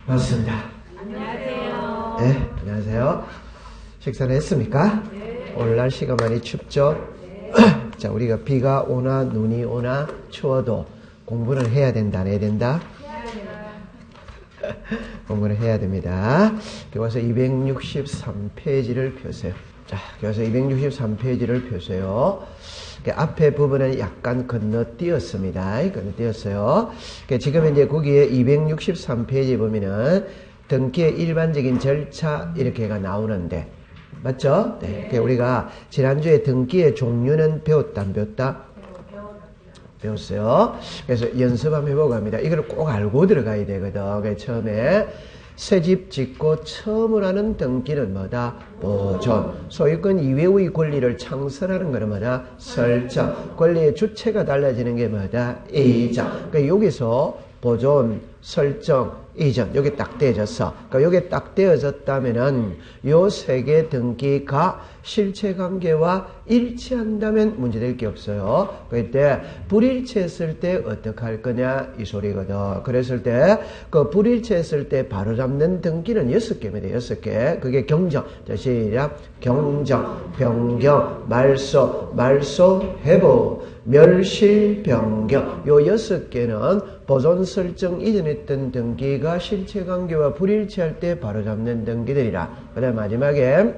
반갑습니다. 안녕하세요. 네, 안녕하세요. 식사는 했습니까? 네. 오늘 날씨가 많이 춥죠? 네. 자, 우리가 비가 오나 눈이 오나 추워도 공부는 해야 된다, 안 해야 된다? 공부는 해야 됩니다. 교과서 263페이지를 펴세요. 자, 교과서 263페이지를 펴세요. 앞에 부분은 약간 건너뛰었습니다. 건너뛰었어요. 지금 이제 거기에 263페이지 보면은 등기의 일반적인 절차 이렇게가 나오는데, 맞죠? 네. 우리가 지난주에 등기의 종류는 배웠다, 안 배웠다? 배웠어요. 그래서 연습 한번 해보고 합니다. 이걸 꼭 알고 들어가야 되거든. 그래서 처음에 새집 짓고 처음으로 하는 등기는 뭐다? 보존. 소유권 이외의 권리를 창설하는 거는 뭐다? 설정. 권리의 주체가 달라지는 게 뭐다? 이전. 그러니까 여기서 보존, 설정, 이전. 여기 딱 되어졌어. 그러니까 여기 딱 되어졌다면은 요 세 개 등기가 실체 관계와 일치한다면 문제될 게 없어요. 그때 불일치했을 때 어떻게 할 거냐 이 소리거든. 그랬을 때 그 불일치했을 때 바로 잡는 등기는 6개입니다. 6개. 그게 경정. 자, 시작. 경정, 변경, 말소, 회복, 멸실, 변경. 요 6개는 보존 설정 이전했던 등기가 실체 관계와 불일치할 때 바로 잡는 등기들이라. 그 다음 마지막에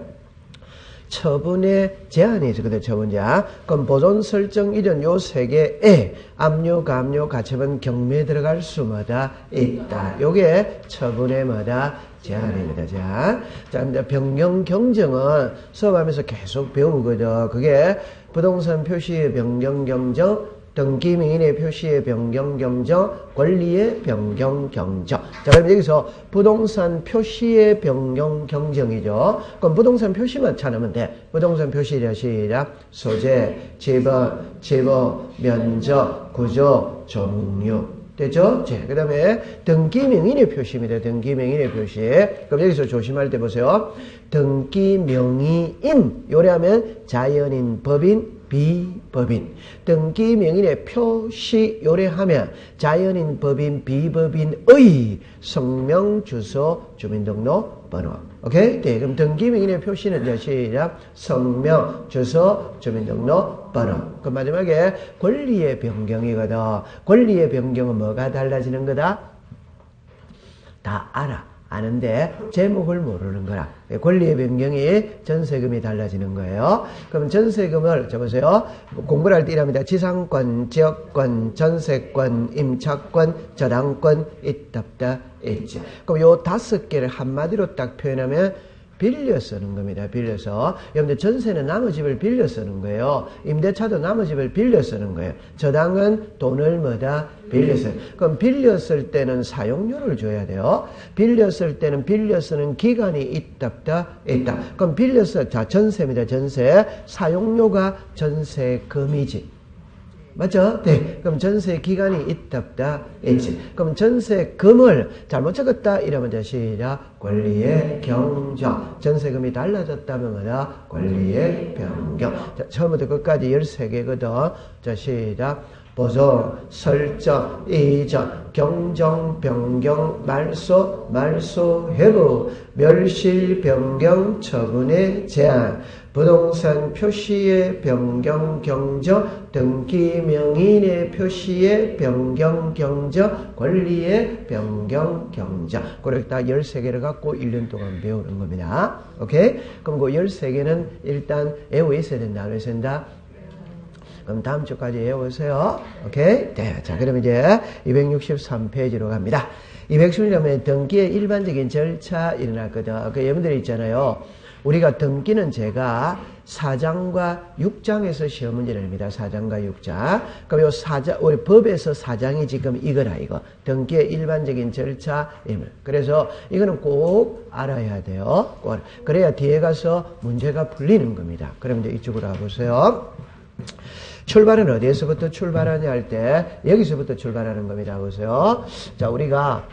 처분의 제한이 있거든, 처분자. 그럼 보존 설정 이전 요 세 개에 압류, 감류, 가처분, 경매에 들어갈 수마다 있다. 요게 처분의 뭐다? 제한입니다. 제한. 자, 이제 변경, 경정은 수업하면서 계속 배우거든. 그게 부동산 표시의 변경, 경정, 등기 명인의 표시의 변경, 경정, 권리의 변경, 경정. 자, 그럼 여기서 부동산 표시의 변경, 경정이죠. 그럼 부동산 표시만 찾으면 돼. 부동산 표시라 시작. 소재, 지분, 면적, 구조, 종류. 되죠? 자, 그 다음에 등기명인의 표시입니다. 등기명인의 표시. 그럼 여기서 조심할 때 보세요. 등기명의인, 요래하면 자연인, 법인, 비법인. 등기명인의 표시 요래하면 자연인, 법인, 비법인의 성명, 주소, 주민등록 번호. 오케이? 네, 그럼 등기명인의 표시는 이제 시작. 성명, 주소, 주민등록 번호. 그 마지막에 권리의 변경이거든. 권리의 변경은 뭐가 달라지는 거다? 다 알아. 아는데 제목을 모르는 거라. 권리의 변경이 전세금이 달라지는 거예요. 그럼 전세금을 보세요. 공부를 할 때 이랍니다. 지상권, 지역권, 전세권, 임차권, 저당권, 있답다, 있지. 그럼 요 5개를 한마디로 딱 표현하면 빌려 쓰는 겁니다. 빌려서. 여러분들 전세는 남의 집을 빌려 쓰는 거예요. 임대차도 남의 집을 빌려 쓰는 거예요. 저당은 돈을 뭐다? 빌려 쓰는. 그럼 빌려 쓸 때는 사용료를 줘야 돼요. 빌려 쓸 때는 빌려 쓰는 기간이 있답다, 있다. 그럼 빌려 써. 자, 전세입니다. 전세. 사용료가 전세금이지. 맞죠? 네. 그럼 전세 기간이 있답다, 있지. 그럼 전세금을 잘못 적었다 이러면 자, 시작. 권리의 경정. 전세금이 달라졌다면 뭐다? 권리의 변경. 자, 처음부터 끝까지 13개거든. 자, 시작. 보존, 설정, 이전, 경정, 변경, 말소, 회복, 멸실, 변경, 처분의 제한, 부동산 표시의 변경, 경정, 등기 명인의 표시의 변경, 경정, 권리의 변경, 경정. 그렇게 딱 13개를 갖고 1년 동안 배우는 겁니다. 오케이? 그럼 그 13개는 일단 외워 있어야 된다. 안 외워야 된다? 그럼 다음 주까지 외우세요. 오케이? 네. 자, 그럼 이제 263페이지로 갑니다. 263페이지는 등기의 일반적인 절차 일어났거든. 그 여러분들이 있잖아요. 우리가 등기는 제가 4장과 6장에서 시험 문제를 냅니다. 4장과 6장. 그럼 요 4장, 우리 법에서 4장이 지금 이거라, 이거. 등기의 일반적인 절차, 그래서 이거는 꼭 알아야 돼요. 꼭. 그래야 뒤에 가서 문제가 풀리는 겁니다. 그럼 이제 이쪽으로 와보세요. 출발은 어디에서부터 출발하냐 할 때 여기서부터 출발하는 겁니다. 보세요. 자, 우리가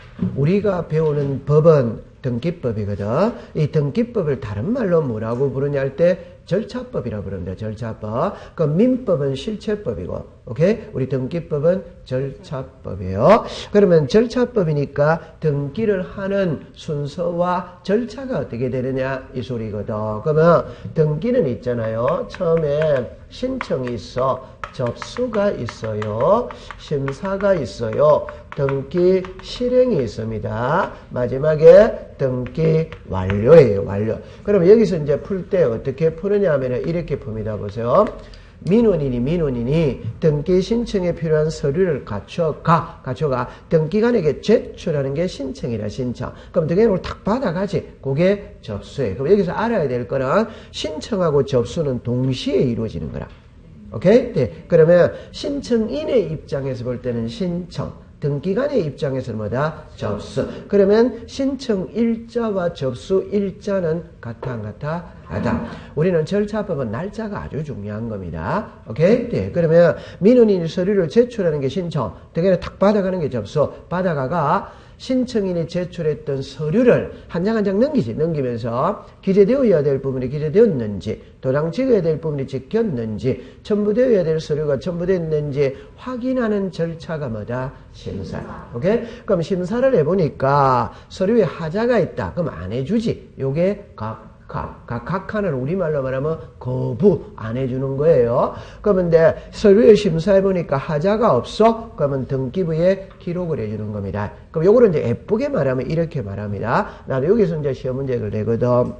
배우는 법은 등기법이거든. 이 등기법을 다른 말로 뭐라고 부르냐 할 때 절차법이라고 부릅니다. 절차법. 그 민법은 실체법이고, 오케이? 우리 등기법은 절차법이에요. 그러면 절차법이니까 등기를 하는 순서와 절차가 어떻게 되느냐 이 소리거든. 그러면 등기는 있잖아요. 처음에 신청이 있어, 접수가 있어요, 심사가 있어요, 등기 실행이 있습니다. 마지막에 등기 완료예요. 완료. 그럼 여기서 이제 풀 때 어떻게 푸느냐 하면 이렇게 풉니다. 보세요. 민원인이 등기 신청에 필요한 서류를 갖춰가 등기관에게 제출하는 게 신청이라 신청. 그럼 등기관으로 탁 받아가지. 그게 접수예요. 그럼 여기서 알아야 될 거는 신청하고 접수는 동시에 이루어지는 거라. 오케이? 네. 그러면 신청인의 입장에서 볼 때는 신청, 등기관의 입장에서는 뭐다? 접수. 그러면 신청 일자와 접수 일자는 같아 안 같아? 같아. 우리는 절차법은 날짜가 아주 중요한 겁니다. 오케이? 네. 그러면 민원인이 서류를 제출하는 게 신청, 등기관에 탁 받아가는 게 접수. 받아가가 신청인이 제출했던 서류를 한 장 한 장 넘기면서 기재되어야 될 부분이 기재되었는지, 도장 찍어야 될 부분이 찍혔는지, 첨부되어야 될 서류가 첨부됐는지 확인하는 절차가 뭐다? 심사. 오케이? 그럼 심사를 해보니까 서류에 하자가 있다. 그럼 안 해주지. 요게 각하는 우리말로 말하면 거부 안 해주는 거예요. 그러면 서류에 심사해보니까 하자가 없어? 그러면 등기부에 기록을 해주는 겁니다. 그럼 요거를 이제 예쁘게 말하면 이렇게 말합니다. 나도 여기서 이제 시험 문제를 내거든.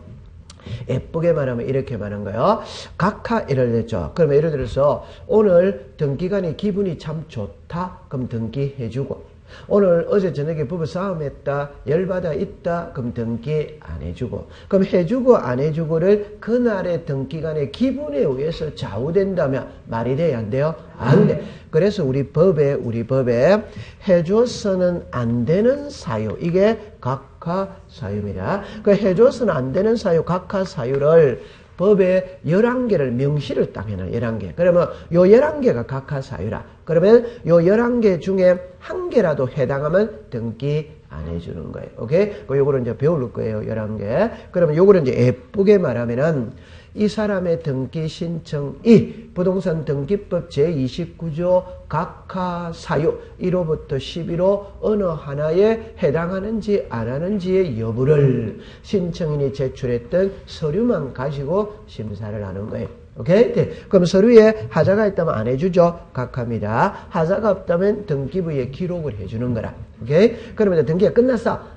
예쁘게 말하면 이렇게 말하는 거예요. 각하 예를 들죠. 그러면 예를 들어서 오늘 등기관이 기분이 참 좋다. 그럼 등기해주고, 오늘 어제 저녁에 부부싸움 했다, 열받아 있다, 그럼 등기 안 해주고, 그럼 해주고 안 해주고를 그날의 등기관의 기분에 의해서 좌우된다면 말이 돼야 안 돼요? 안 돼. 그래서 우리 법에 해줘서는 안 되는 사유, 이게 각하사유입니다. 그 해줘서는 안 되는 사유, 각하사유를 법에 11개를 명시를 딱 해놔요. 11개. 그러면 요 11개가 각하사유라. 그러면 요 11개 중에 한 개라도 해당하면 등기 안 해주는 거예요. 오케이? 요거를 이제 배울 거예요. 11개. 그러면 요거를 이제 예쁘게 말하면은 이 사람의 등기 신청이 부동산 등기법 제29조 각하사유 1호부터 11호 어느 하나에 해당하는지 안 하는지의 여부를 신청인이 제출했던 서류만 가지고 심사를 하는 거예요. 오케이? 네. 그럼 서류에 하자가 있다면 안 해주죠? 각하입니다. 하자가 없다면 등기부에 기록을 해주는 거라. 오케이? 그러면 등기가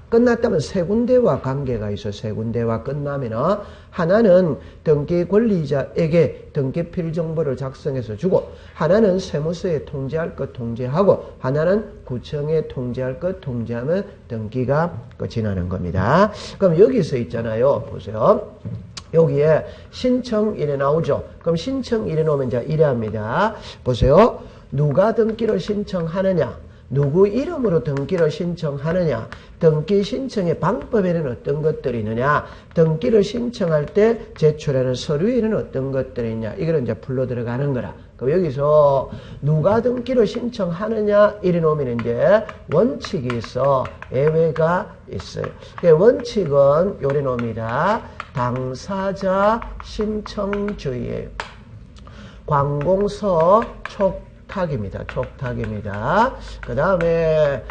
끝났다면 세 군데와 관계가 있어. 세 군데와 끝나면은 하나는 등기 권리자에게 등기 필정보를 작성해서 주고, 하나는 세무서에 통지할 것 통지하고, 하나는 구청에 통지할 것 통지하면 등기가 끝이 나는 겁니다. 그럼 여기서 있잖아요. 보세요. 여기에 신청일에 나오죠. 그럼 신청일에 나오면 이제 이래 합니다. 보세요. 누가 등기를 신청하느냐, 누구 이름으로 등기를 신청하느냐, 등기 신청의 방법에는 어떤 것들이 있느냐, 등기를 신청할 때 제출하는 서류에는 어떤 것들이 있냐, 이거는 이제 풀로 들어가는 거라. 그럼 여기서 누가 등기를 신청하느냐 이래 놓으면 이제 원칙이 있어, 예외가 있어요. 원칙은 요래 놓습니다. 당사자 신청주의예요. 관공서 촉탁입니다. 그 다음에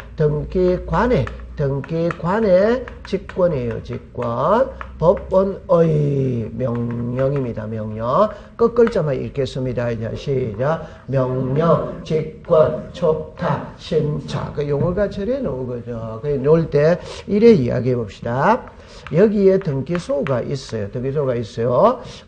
등기관의 직권이에요. 직권. 법원의 명령입니다. 명령. 끝글자만 읽겠습니다. 이제 시작. 명령, 직권, 촉탁, 심차. 그 용어가 저래 나오거죠. 그 놓을 때 이래 이야기해 봅시다. 여기에 등기소가 있어요.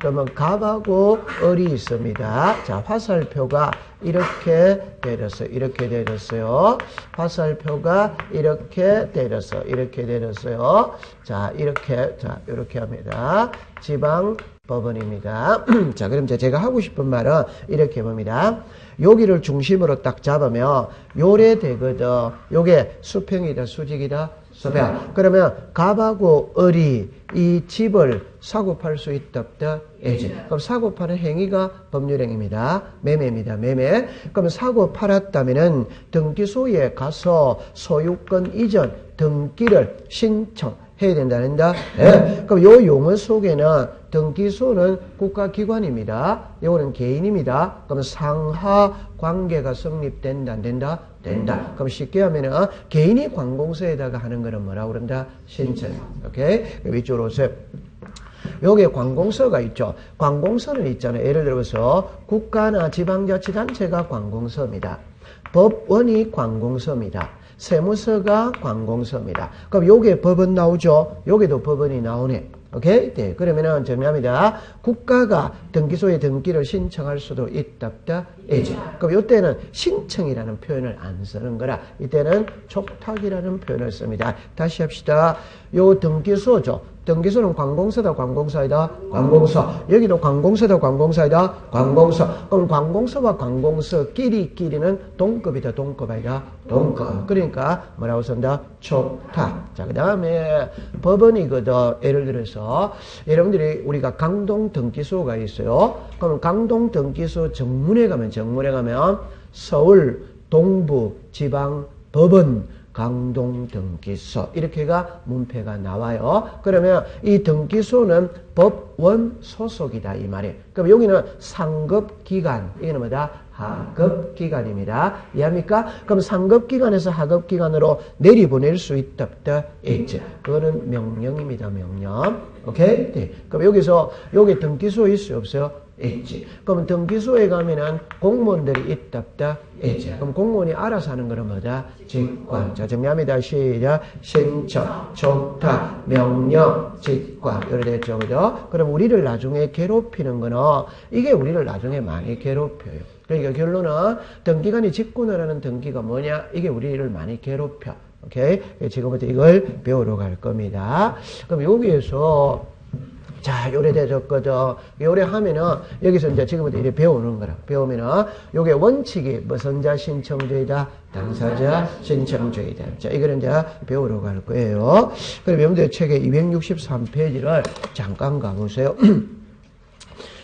그러면 갑하고 을이 있습니다. 자, 화살표가 이렇게 내렸어요. 화살표가 이렇게 내렸어요. 자, 이렇게 합니다. 지방법원입니다. 자, 그럼 제가 하고 싶은 말은 이렇게 봅니다. 여기를 중심으로 딱 잡으면 요래 되거든. 요게 수평이다, 수직이다, 수평. 그러면 갑하고 을이 이 집을 사고 팔 수 있다, 없다? 예지. 그럼 사고 파는 행위가 법률행위입니다. 매매입니다. 매매. 그럼 사고 팔았다면은 등기소에 가서 소유권 이전 등기를 신청해야 된다는다. 네. 그럼 요 용어 속에는 등기소는 국가기관입니다. 이거는 개인입니다. 그럼 상하 관계가 성립된다, 안 된다? 된다. 그럼 쉽게 하면은 개인이 관공서에다가 하는 거는 뭐라고 그런다? 신청. 오케이? 위쪽으로 오세요. 여기에 관공서가 있죠. 관공서는 있잖아요. 예를 들어서 국가나 지방자치단체가 관공서입니다. 법원이 관공서입니다. 세무서가 관공서입니다. 그럼 여기에 법원 나오죠? 여기도 법원이 나오네. 오케이? 네. 그러면은 정리합니다. 국가가 등기소에 등기를 신청할 수도 있다, 이제. 그럼 이때는 신청이라는 표현을 안 쓰는 거라. 이때는 촉탁이라는 표현을 씁니다. 다시 합시다. 요 등기소죠. 등기소는 관공서다, 관공서이다, 관공서. 여기도 관공서다, 관공서이다, 관공서. 그럼 관공서와 관공서끼리는 동급이다, 동급 아니다, 동급. 그러니까 뭐라고 쓴다? 촉탁. 자, 그 다음에 법원이거든. 예를 들어서 여러분들이 우리가 강동 등기소가 있어요. 그럼 강동 등기소 정문에 가면 서울 동부 지방 법원 강동 등기소 이렇게가 문패가 나와요. 그러면 이 등기소는 법원 소속이다 이 말이에요. 그럼 여기는 상급기관, 이거는 뭐다? 하급기관입니다. 이해합니까? 그럼 상급기관에서 하급기관으로 내리보낼 수 있다, 있지. 그거는 명령입니다, 명령. 오케이? 네. 그럼 여기서 여기 등기소 있어요, 없어요? 있지. 그럼 등기소에 가면은 공무원들이 있다, 있지. 그럼 공무원이 알아서 하는 거는 뭐다? 직관. 자, 정리합니다. 시작. 신청, 촉탁, 명령, 직관. 이렇게 됐죠, 그죠? 그럼 우리를 나중에 괴롭히는 거는 이게 우리를 나중에 많이 괴롭혀요. 그러니까 결론은 등기관이 직군을 하는 등기가 뭐냐? 이게 우리를 많이 괴롭혀. 오케이? 지금부터 이걸 배우러 갈 겁니다. 그럼 여기에서 자, 요래 되졌거든. 요래 하면은, 여기서 이제 지금부터 이래 배우는 거라. 배우면은, 요게 원칙이 뭐 선자 신청주의다, 당사자 신청주의다. 자, 이거는 이제 배우러 갈 거예요. 그럼 여러분들 책의 263페이지를 잠깐 가보세요.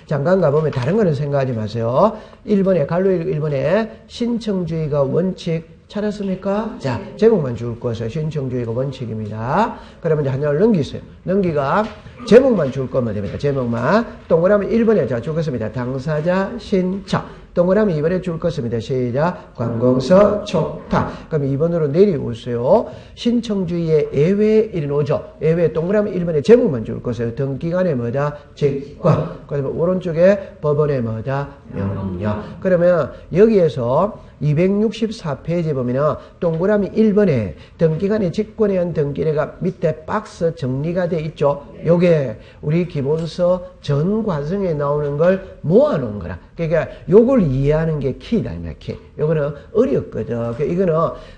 잠깐 가보면 다른 거는 생각하지 마세요. 1번에, 갈로 1번에 신청주의가 원칙, 찾았습니까? 자, 제목만 줄 것이요. 신청주의가 원칙입니다. 그러면 이제 한 장을 넘기세요. 넘기가 제목만 줄 거면 됩니다. 제목만. 동그라미 1번에 자, 줄 것입니다. 당사자 신청. 동그라미 2번에 줄 것입니다. 시작. 관공서 촉탁. 그럼 2번으로 내려오세요. 신청주의의 예외 이런 오죠. 예외 동그라미 1번에 제목만 줄 것이요. 등기관에 뭐다? 직관. 그러면 오른쪽에 법원에 뭐다? 명령. 그러면 여기에서 264페이지 보면은 동그라미 1번에 등기관의 직권에 의한 등기례가 밑에 박스 정리가 돼 있죠. 요게 우리 기본서 전 과정에 나오는 걸 모아놓은 거라. 그러니까 요걸 이해하는 게 키다, 키. 요거는 어렵거든. 이거는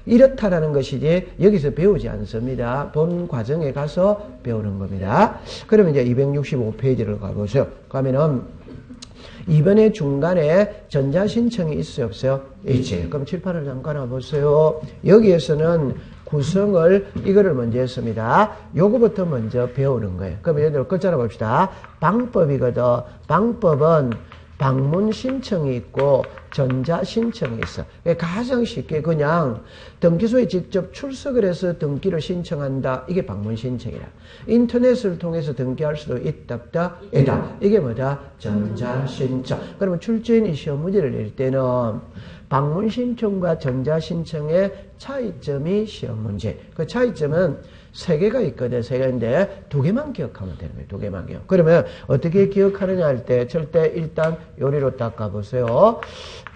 이렇다라는 것이지 여기서 배우지 않습니다. 본 과정에 가서 배우는 겁니다. 그러면 이제 265페이지를 가보세요. 가면은 이번에 중간에 전자신청이 있어요, 없어요? 있지. 그럼 칠판을 잠깐 와보세요. 여기에서는 구성을 이거를 먼저 했습니다. 요거부터 먼저 배우는 거예요. 그럼 예를 들어 글자로 봅시다. 방법이거든. 방법은 방문 신청이 있고 전자 신청이 있어. 가장 쉽게 그냥 등기소에 직접 출석을 해서 등기를 신청한다. 이게 방문 신청이라. 인터넷을 통해서 등기할 수도 있다. 이게 뭐다? 전자 신청. 그러면 출제인이 시험 문제를 낼 때는 방문 신청과 전자 신청의 차이점이 시험 문제. 그 차이점은 세 개가 있거든. 세 개인데 두 개만 기억하면 되는 거예요. 두 개만 기억. 그러면 어떻게 기억하느냐 할 때 절대 일단 요리로 딱 가보세요.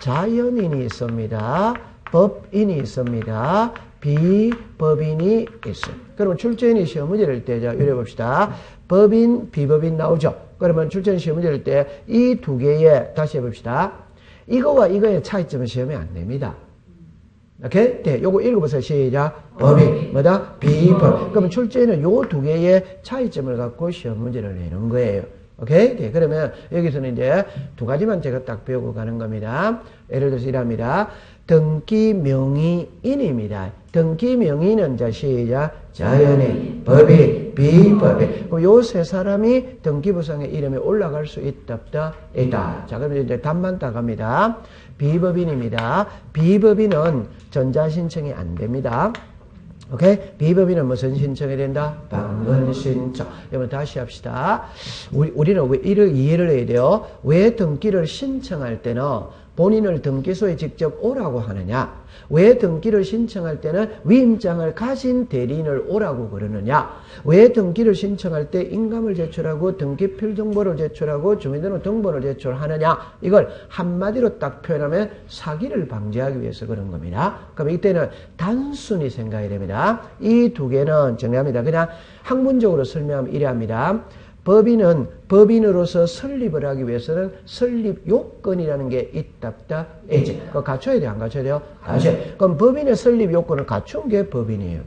자연인이 있습니다. 법인이 있습니다. 비법인이 있어요. 그러면 출제인이 시험 문제를 낼 때, 자, 요리 봅시다. 법인, 비법인 나오죠. 그러면 출제인 시험 문제를 낼 때 이 두 개의, 다시 해봅시다. 이거와 이거의 차이점은 시험에 안 냅니다. 오케이? 네, 요거 읽어보세요. 시작. 법인, 뭐다? 비법. 그러면 출제는 요 두 개의 차이점을 갖고 시험 문제를 내는 거예요. 오케이? 네, 그러면 여기서는 이제 두 가지만 제가 딱 배우고 가는 겁니다. 예를 들어서 이랍니다. 등기 명의인입니다. 등기 명의는 자, 시작. 자연인, 법인, 비법인. 그럼 요 세 사람이 등기부상의 이름에 올라갈 수 있다. 자, 그러면 이제 답만 딱 갑니다. 비법인입니다. 비법인은 전자신청이 안 됩니다. 오케이? 비법인은 무슨 신청이 된다? 방문 신청. 여러분 다시 합시다. 우리는 왜 이해를 해야 돼요? 왜 등기를 신청할 때는 본인을 등기소에 직접 오라고 하느냐? 왜 등기를 신청할 때는 위임장을 가진 대리인을 오라고 그러느냐? 왜 등기를 신청할 때 인감을 제출하고 등기 필정보를 제출하고 주민등록 등본을 제출하느냐? 이걸 한마디로 딱 표현하면 사기를 방지하기 위해서 그런 겁니다. 그럼 이때는 단순히 생각해야 됩니다. 이 두 개는 정리합니다. 그냥 학문적으로 설명하면 이래 합니다. 법인은 법인으로서 설립을 하기 위해서는 설립 요건이라는 게 있다 없다? 이제 그거 갖춰야 돼요? 안 갖춰야 돼요? 갖춰야 돼요. 그럼 법인의 설립 요건을 갖춘 게 법인이에요.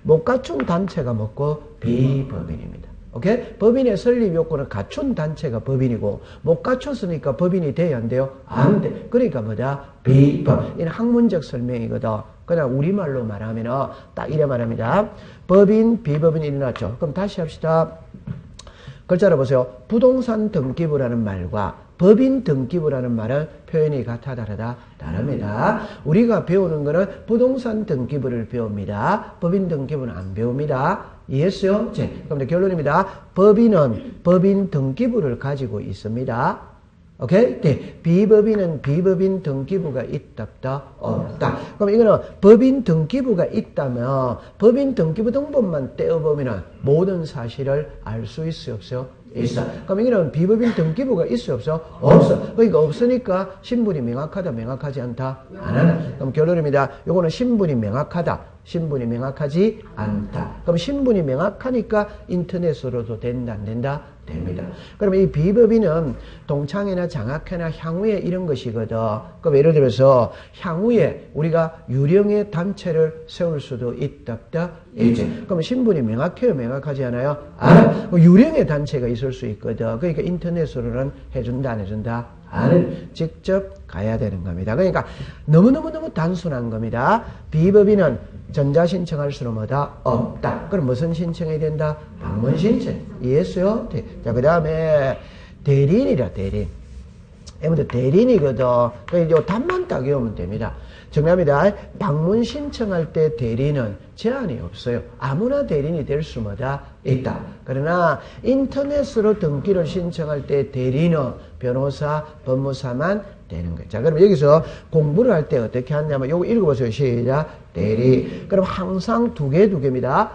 못 갖춘 단체가 뭐고? 비법인입니다. 오케이? 법인의 설립 요건을 갖춘 단체가 법인이고 못 갖췄으니까 법인이 돼야 안 돼요? 안 돼. 그러니까 뭐다? 비법. 이는 학문적 설명이거든. 그냥 우리말로 말하면 딱 이래 말합니다. 법인, 비법인이 일어났죠. 그럼 다시 합시다. 글자로 보세요. 부동산 등기부라는 말과 법인 등기부라는 말은 표현이 같아 다르다? 다릅니다. 우리가 배우는 거는 부동산 등기부를 배웁니다. 법인 등기부는 안 배웁니다. 이해했어요? 그럼 결론입니다. 법인은 법인 등기부를 가지고 있습니다. 오케이? 네. 비법인은 비법인 등기부가 있다, 없다? 없다. 그럼 이거는 법인 등기부가 있다면 법인 등기부 등본만 떼어보면 모든 사실을 알 수 있어요, 없어요? 있어. 그럼 이거는 비법인 등기부가 있어요, 없어? 없어. 그러니까 없으니까 신분이 명확하다, 명확하지 않다? 안 하나. 그럼 결론입니다. 요거는 신분이 명확하다. 신분이 명확하지 않다. 그럼 신분이 명확하니까 인터넷으로도 된다, 안 된다? 됩니다. 그러면 이 비법인은 동창회나 장학회나 향후에 이런 것이거든. 그럼 예를 들어서 향후에 우리가 유령의 단체를 세울 수도 있다, 없다? 이제. 그럼 신분이 명확해요, 명확하지 않아요? 알아. 유령의 단체가 있을 수 있거든. 그러니까 인터넷으로는 해준다, 안 해준다? 안 직접 가야 되는 겁니다. 그러니까 너무너무 단순한 겁니다. 비법인은 전자신청할 수는 뭐다? 없다. 그럼 무슨 신청해야 된다? 방문신청. 이해했어요? 자, 그 다음에 대리인이라, 대리인. 여러분들 대리인이거든. 그러니까 요 답만 딱 외우면 됩니다. 정답입니다. 방문 신청할 때 대리인은 제한이 없어요. 아무나 대리인이 될 수마다 있다. 그러나 인터넷으로 등기를 신청할 때 대리인은 변호사, 법무사만 되는 거예요. 자, 그럼 여기서 공부를 할 때 어떻게 하냐면 요거 읽어보세요. 시작. 대리. 그럼 항상 두 개입니다.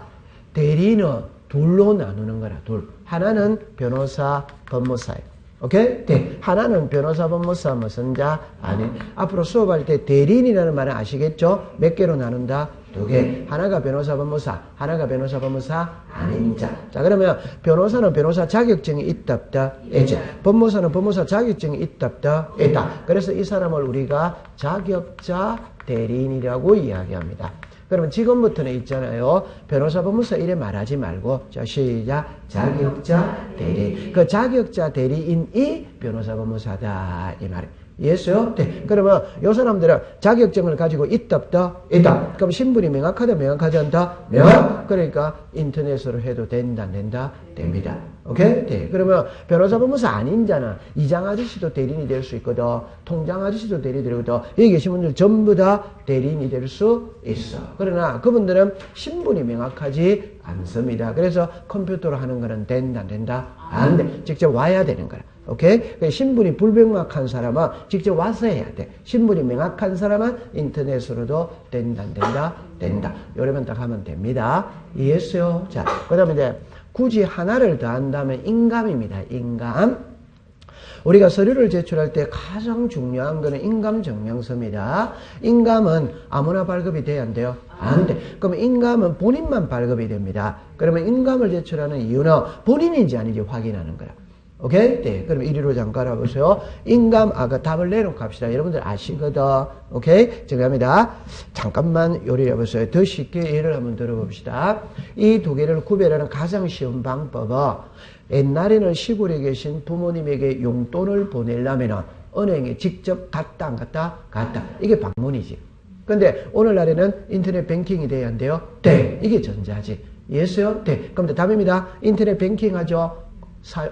대리인은 둘로 나누는 거라. 둘. 하나는 변호사, 법무사예요. 오케이? 네. 하나는 변호사, 법무사, 무슨 자? 아니. 앞으로 수업할 때 대리인이라는 말은 아시겠죠? 몇 개로 나눈다? 두 개. 하나가 변호사, 법무사, 하나가 변호사, 법무사, 아닌 자. 자, 그러면 변호사는 변호사 자격증이 있다, 없다? 있지. 법무사는 법무사 자격증이 있다, 없다? 있다. 그래서 이 사람을 우리가 자격자 대리인이라고 이야기합니다. 그러면 지금부터는 있잖아요. 변호사, 법무사 이래 말하지 말고 자, 시작. 자격자 대리인. 그 자격자 대리인이 변호사, 법무사다 이 말이에요. 이해했어요? 네. 그러면 요 사람들은 자격증을 가지고 있다, 없다? 있다. 그럼 신분이 명확하다, 명확하지 않다? 명확. 그러니까 인터넷으로 해도 된다, 안 된다? 됩니다. 오케이? 네. 그러면 변호사, 법무사 아닌 자는 이장 아저씨도 대리인이 될 수 있거든. 통장 아저씨도 대리인이 되거든. 여기 계신 분들 전부 다 대리인이 될 수 있어. 그러나 그분들은 신분이 명확하지 않습니다. 그래서 컴퓨터로 하는 거는 된다, 안 된다? 안 돼. 직접 와야 되는 거야. 오케이? 신분이 불명확한 사람은 직접 와서 해야 돼. 신분이 명확한 사람은 인터넷으로도 된다, 안 된다? 된다. 이러면 딱 하면 됩니다. 이해했어요? 자, 그 다음에 이제 굳이 하나를 더 한다면 인감입니다. 인감. 우리가 서류를 제출할 때 가장 중요한 거는 인감증명서입니다. 인감은 아무나 발급이 돼야 안 돼요? 안 돼. 그러면 인감은 본인만 발급이 됩니다. 그러면 인감을 제출하는 이유는 본인인지 아닌지 확인하는 거야. 오케이? 네. 그럼 이리로 잠깐 알아보세요. 인감, 아까 답을 내놓고 합시다. 여러분들 아시거든. 오케이? 정답입니다. 잠깐만 요리해 보세요. 더 쉽게 예를 한번 들어봅시다. 이 두 개를 구별하는 가장 쉬운 방법은 옛날에는 시골에 계신 부모님에게 용돈을 보내려면 은행에 직접 갔다, 안 갔다? 갔다. 이게 방문이지. 근데 오늘날에는 인터넷 뱅킹이 돼야 안 돼요? 네. 이게 전자지. 이해했어요? 네. 그럼 답입니다. 인터넷 뱅킹 하죠?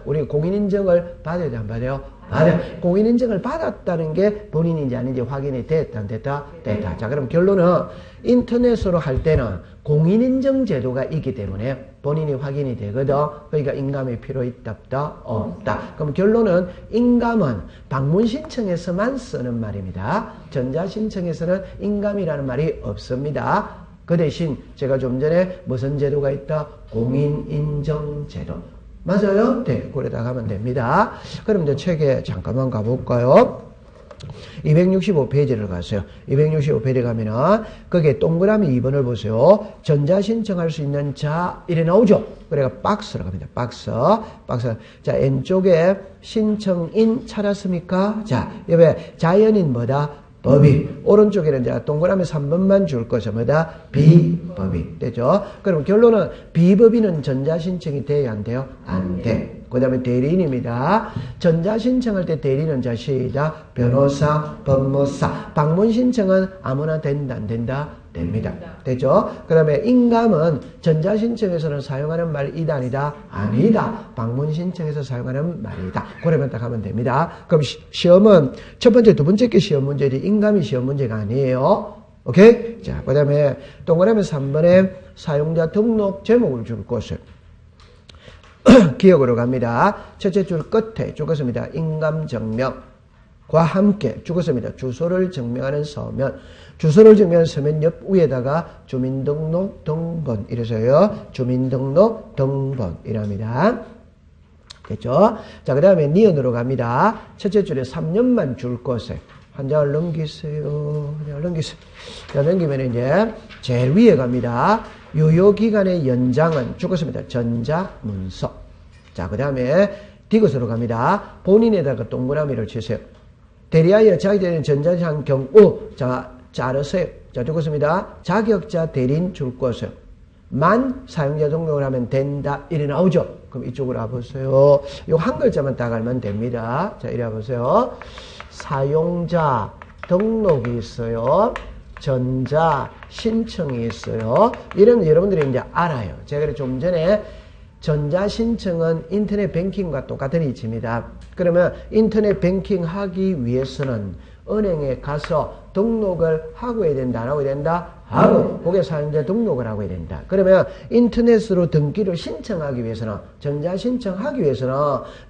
우리 공인인증을 받아야 돼, 안 받아요? 공인인증을 받았다는 게 본인인지 아닌지 확인이 됐다, 안 됐다? 됐다. 자, 그럼 결론은 인터넷으로 할 때는 공인인증 제도가 있기 때문에 본인이 확인이 되거든. 그러니까 인감이 필요 있다, 없다? 없다. 그럼 결론은 인감은 방문 신청에서만 쓰는 말입니다. 전자 신청에서는 인감이라는 말이 없습니다. 그 대신 제가 좀 전에 무슨 제도가 있다? 공인인증 제도. 맞아요? 네, 그래다 가면 됩니다. 그럼 이제 책에 잠깐만 가볼까요? 265페이지를 가세요. 265페이지 가면은 거기에 동그라미 2번을 보세요. 전자 신청할 수 있는 자 이래 나오죠. 그래가 박스로 갑니다. 박스. 자, 왼쪽에 신청인 찾았습니까? 자, 옆에 자연인 뭐다? 법인. 오른쪽에는 이제 동그라미 3번만 줄 것이 뭐다? 비법인. 되죠? 그럼 결론은 비법인은 전자신청이 돼야 안 돼요? 안 돼. 그 다음에 대리인입니다. 전자신청할 때 대리인은 자, 시작. 변호사, 법무사. 방문신청은 아무나 된다, 안 된다? 됩니다. 되죠? 그 다음에 인감은 전자신청에서는 사용하는 말이다, 아니다? 아니다. 방문신청에서 사용하는 말이다. 그러면 딱 하면 됩니다. 그럼 시험은 첫 번째, 두 번째 게 시험 문제지 인감이 시험 문제가 아니에요. 오케이? 자, 그 다음에 동그라미 3번에 사용자 등록 제목을 줄 것을 기억으로 갑니다. 첫째 줄 끝에 죽었습니다. 인감증명과 함께 죽었습니다. 주소를 증명하는 서면. 주소를 증명하는 서면 옆 위에다가 주민등록 등본 이래서요. 주민등록 등본이랍니다. 됐죠? 자, 그 다음에 니은으로 갑니다. 첫째 줄에 3년만 줄 것에 한 장을 넘기세요. 한 장을 넘기세요. 자, 넘기면 이제 제일 위에 갑니다. 유효기간의 연장은 죽었습니다. 전자문서. 자, 그 다음에 디귿으로 갑니다. 본인에다가 동그라미를 치세요. 대리하여 자기되는 전자상 경우. 자, 자르세요. 자, 죽었습니다. 자격자 대리인 줄 것을 만 사용자 등록을 하면 된다. 이래 나오죠? 그럼 이쪽으로 와보세요. 요 한 글자만 딱 알면 됩니다. 자, 이래 와보세요. 사용자 등록이 있어요. 전자 신청이 있어요. 이런 여러분들이 이제 알아요. 제가 좀 전에 전자 신청은 인터넷 뱅킹과 똑같은 이치입니다. 그러면 인터넷 뱅킹 하기 위해서는 은행에 가서 등록을 하고 해야 된다, 안 하고 해야 된다? 하고, 그게 사용자 등록을 하고 해야 된다. 그러면 인터넷으로 등기를 신청하기 위해서는, 전자 신청하기 위해서는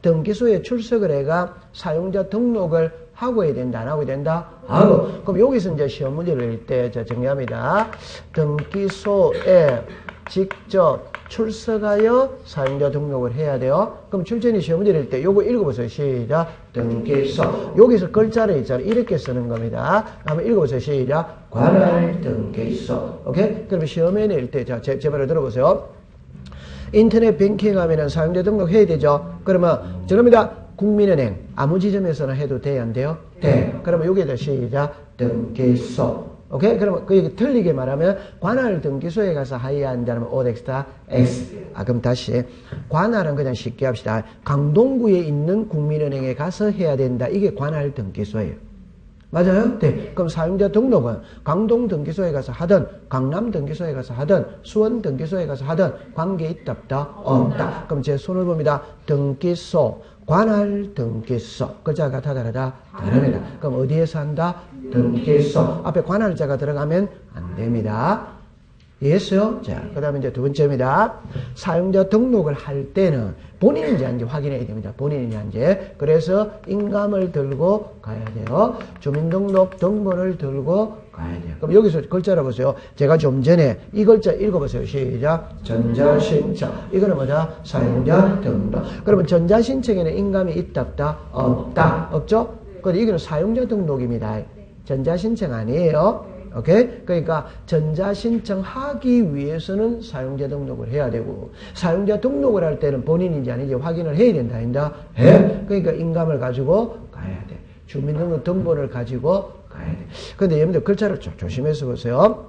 등기소에 출석을 해가 사용자 등록을 하고 해야 된다, 안 하고 해야 된다? 하고. 그럼 여기서 이제 시험 문제를 낼 때, 정리합니다. 등기소에 직접 출석하여 사용자 등록을 해야 돼요. 그럼 출전이 시험 문제 낼 때 요거 읽어보세요. 시작. 등기소. 여기서 글자를 있잖아요. 이렇게 쓰는 겁니다. 한번 읽어보세요. 시작. 관할 등기소. 오케이? 그럼 시험에 낼 때, 자, 제 말을 들어보세요. 인터넷 뱅킹 하면은 사용자 등록 해야 되죠. 그러면, 저럽니다. 국민은행. 아무 지점에서는 해도 돼요? 안 돼요? 돼. 그러면 여기에다 시작. 등기소. 오케이? 그러면 그 틀리게 말하면 관할 등기소에 가서 하여야 한다면 오덱스타 X. 그럼 다시 관할은 그냥 쉽게 합시다. 강동구에 있는 국민은행에 가서 해야 된다. 이게 관할 등기소예요. 맞아요? 네. 그럼 사용자 등록은 강동 등기소에 가서 하든 강남 등기소에 가서 하든 수원 등기소에 가서 하든 관계 있다 없다? 없다. 그럼 제 손을 봅니다. 등기소. 관할 등기소. 글자가 다 다르다? 다릅니다. 그럼 어디에서 한다? 등기소. 앞에 관할자가 들어가면 안 됩니다. 이해했어요? 자, 그 다음에 이제 두 번째입니다. 사용자 등록을 할 때는 본인인지 아닌지 확인해야 됩니다. 본인인지 아닌지. 그래서 인감을 들고 가야 돼요. 주민등록 등본을 들고 가야 돼요. 그럼 여기서 글자를 보세요. 제가 좀 전에 이 글자 읽어보세요. 시작. 전자신청. 이거는 뭐다? 사용자 등록. 그러면 전자신청에는 인감이 있다 없다? 없다. 없죠? 근데 이거는 사용자 등록입니다. 전자신청 아니에요. 오케이? 그러니까 전자신청하기 위해서는 사용자 등록을 해야 되고 사용자 등록을 할 때는 본인인지 아닌지 확인을 해야 된다. 아닌가? 해. 그러니까 인감을 가지고 가야 돼. 주민등록 등본을 가지고 가야 돼. 근데 여러분들 글자를 조심해서 보세요.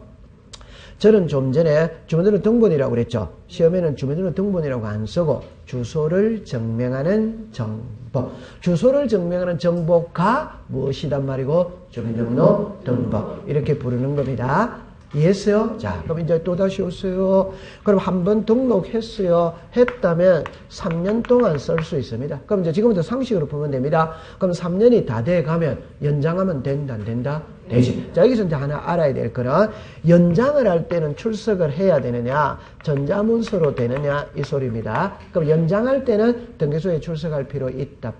저는 좀 전에 주민등록 등본이라고 그랬죠. 시험에는 주민등록 등본이라고 안 쓰고 주소를 증명하는 정보. 주소를 증명하는 정보가 무엇이단 말이고 주민등록 등본. 이렇게 부르는 겁니다. 이해했어요? 자, 그럼 이제 또 다시 오세요. 그럼 한번 등록했어요. 했다면 3년 동안 쓸 수 있습니다. 그럼 이제 지금부터 상식으로 보면 됩니다. 그럼 3년이 다 돼 가면 연장하면 된다, 안 된다? 되지. 자, 여기서 이제 하나 알아야 될 거는 연장을 할 때는 출석을 해야 되느냐, 전자문서로 되느냐, 이 소리입니다. 그럼 연장할 때는 등기소에 출석할 필요 있다,